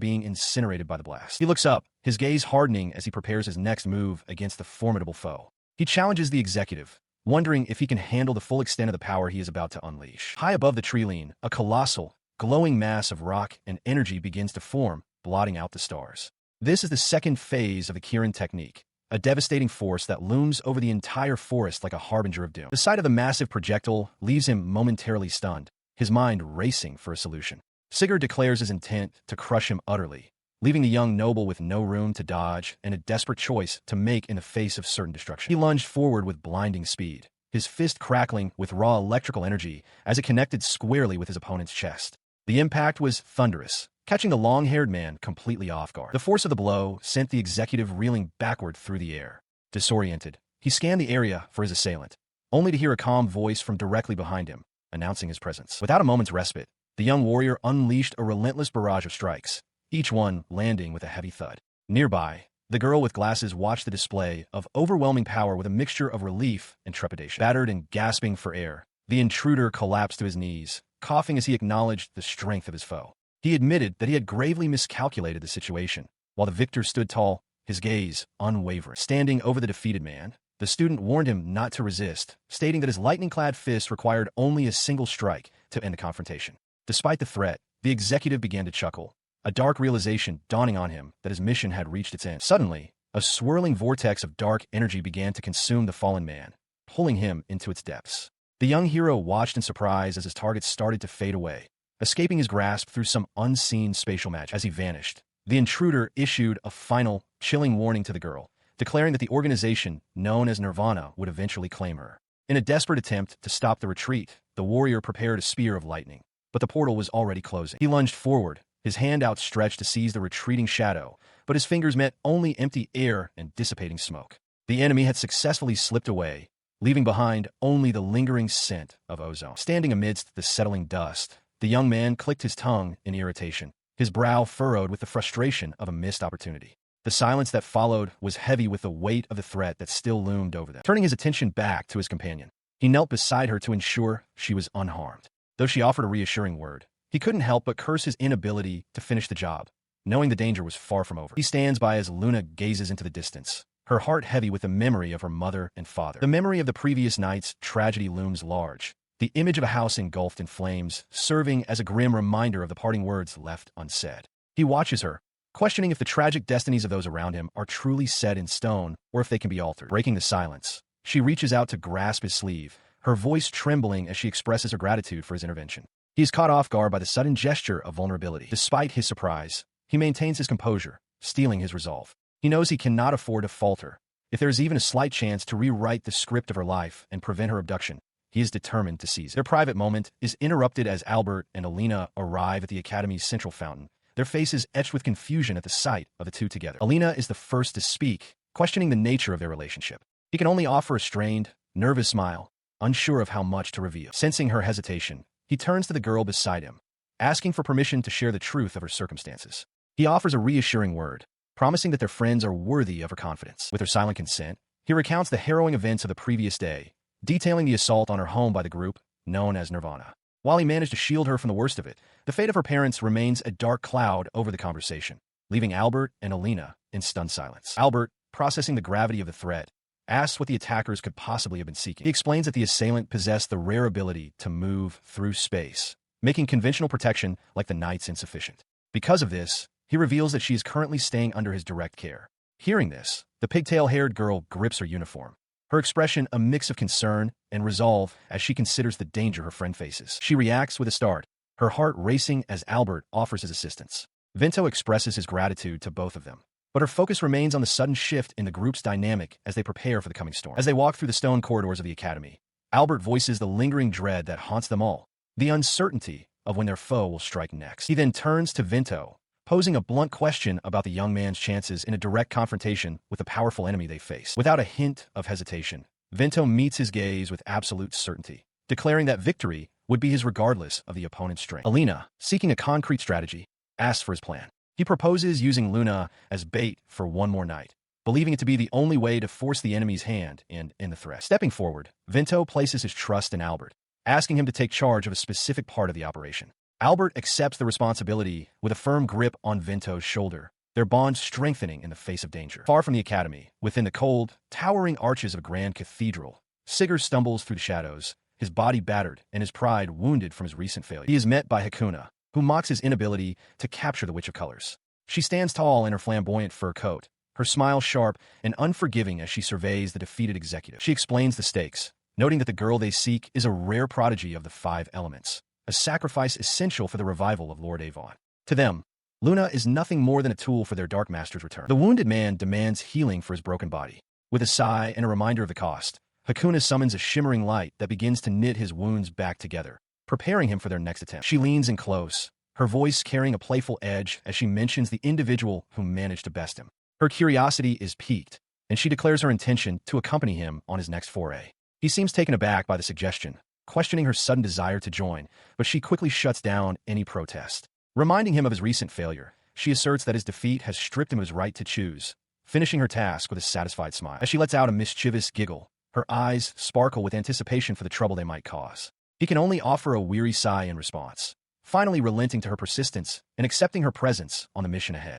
being incinerated by the blast. He looks up, his gaze hardening as he prepares his next move against the formidable foe. He challenges the executive, wondering if he can handle the full extent of the power he is about to unleash. High above the tree line, a colossal, glowing mass of rock and energy begins to form, blotting out the stars. This is the second phase of the Kirin technique, a devastating force that looms over the entire forest like a harbinger of doom. The sight of the massive projectile leaves him momentarily stunned, his mind racing for a solution. Sigurd declares his intent to crush him utterly, leaving the young noble with no room to dodge and a desperate choice to make in the face of certain destruction. He lunged forward with blinding speed, his fist crackling with raw electrical energy as it connected squarely with his opponent's chest. The impact was thunderous, catching the long-haired man completely off guard. The force of the blow sent the executive reeling backward through the air. Disoriented, he scanned the area for his assailant, only to hear a calm voice from directly behind him, announcing his presence. Without a moment's respite, the young warrior unleashed a relentless barrage of strikes, each one landing with a heavy thud. Nearby, the girl with glasses watched the display of overwhelming power with a mixture of relief and trepidation. Battered and gasping for air, the intruder collapsed to his knees, coughing as he acknowledged the strength of his foe. He admitted that he had gravely miscalculated the situation, while the victor stood tall, his gaze unwavering. Standing over the defeated man, the student warned him not to resist, stating that his lightning-clad fist required only a single strike to end the confrontation. Despite the threat, the executive began to chuckle, a dark realization dawning on him that his mission had reached its end. Suddenly, a swirling vortex of dark energy began to consume the fallen man, pulling him into its depths. The young hero watched in surprise as his target started to fade away, escaping his grasp through some unseen spatial magic. As he vanished, the intruder issued a final, chilling warning to the girl, declaring that the organization known as Nirvana would eventually claim her. In a desperate attempt to stop the retreat, the warrior prepared a spear of lightning, but the portal was already closing. He lunged forward, his hand outstretched to seize the retreating shadow, but his fingers met only empty air and dissipating smoke. The enemy had successfully slipped away, leaving behind only the lingering scent of ozone. Standing amidst the settling dust, The young man clicked his tongue in irritation, his brow furrowed with the frustration of a missed opportunity. The silence that followed was heavy with the weight of the threat that still loomed over them. Turning his attention back to his companion, he knelt beside her to ensure she was unharmed. Though she offered a reassuring word, he couldn't help but curse his inability to finish the job, knowing the danger was far from over. He stands by as Luna gazes into the distance, her heart heavy with the memory of her mother and father. The memory of the previous night's tragedy looms large, the image of a house engulfed in flames, serving as a grim reminder of the parting words left unsaid. He watches her, questioning if the tragic destinies of those around him are truly set in stone or if they can be altered. Breaking the silence, she reaches out to grasp his sleeve, her voice trembling as she expresses her gratitude for his intervention. He is caught off guard by the sudden gesture of vulnerability. Despite his surprise, he maintains his composure, steeling his resolve. He knows he cannot afford to falter. If there is even a slight chance to rewrite the script of her life and prevent her abduction, he is determined to seize it. Their private moment is interrupted as Albert and Alina arrive at the Academy's central fountain, their faces etched with confusion at the sight of the two together. Alina is the first to speak, questioning the nature of their relationship. He can only offer a strained, nervous smile, unsure of how much to reveal. Sensing her hesitation, he turns to the girl beside him, asking for permission to share the truth of her circumstances. He offers a reassuring word, promising that their friends are worthy of her confidence. With her silent consent, he recounts the harrowing events of the previous day, detailing the assault on her home by the group known as Nirvana. While he managed to shield her from the worst of it, the fate of her parents remains a dark cloud over the conversation, leaving Albert and Alina in stunned silence. Albert, processing the gravity of the threat, asks what the attackers could possibly have been seeking. He explains that the assailant possessed the rare ability to move through space, making conventional protection like the Knights insufficient. Because of this, he reveals that she is currently staying under his direct care. Hearing this, the pigtail-haired girl grips her uniform, her expression a mix of concern and resolve as she considers the danger her friend faces. She reacts with a start, her heart racing as Albert offers his assistance. Vento expresses his gratitude to both of them, but her focus remains on the sudden shift in the group's dynamic as they prepare for the coming storm. As they walk through the stone corridors of the Academy, Albert voices the lingering dread that haunts them all, the uncertainty of when their foe will strike next. He then turns to Vento, posing a blunt question about the young man's chances in a direct confrontation with the powerful enemy they face. Without a hint of hesitation, Vento meets his gaze with absolute certainty, declaring that victory would be his regardless of the opponent's strength. Alina, seeking a concrete strategy, asks for his plan. He proposes using Luna as bait for one more night, believing it to be the only way to force the enemy's hand and end the threat. Stepping forward, Vento places his trust in Albert, asking him to take charge of a specific part of the operation. Albert accepts the responsibility with a firm grip on Vento's shoulder, their bond strengthening in the face of danger. Far from the Academy, within the cold, towering arches of a grand cathedral, Sigurd stumbles through the shadows, his body battered and his pride wounded from his recent failure. He is met by Hakuna, who mocks his inability to capture the Witch of Colors. She stands tall in her flamboyant fur coat, her smile sharp and unforgiving as she surveys the defeated executive. She explains the stakes, noting that the girl they seek is a rare prodigy of the 5 elements, a sacrifice essential for the revival of Lord Avon. To them, Luna is nothing more than a tool for their Dark Master's return. The wounded man demands healing for his broken body. With a sigh and a reminder of the cost, Hakuna summons a shimmering light that begins to knit his wounds back together, preparing him for their next attempt. She leans in close, her voice carrying a playful edge as she mentions the individual who managed to best him. Her curiosity is piqued, and she declares her intention to accompany him on his next foray. He seems taken aback by the suggestion, questioning her sudden desire to join, but she quickly shuts down any protest. Reminding him of his recent failure, she asserts that his defeat has stripped him of his right to choose, finishing her task with a satisfied smile. As she lets out a mischievous giggle, her eyes sparkle with anticipation for the trouble they might cause. He can only offer a weary sigh in response, finally relenting to her persistence and accepting her presence on the mission ahead.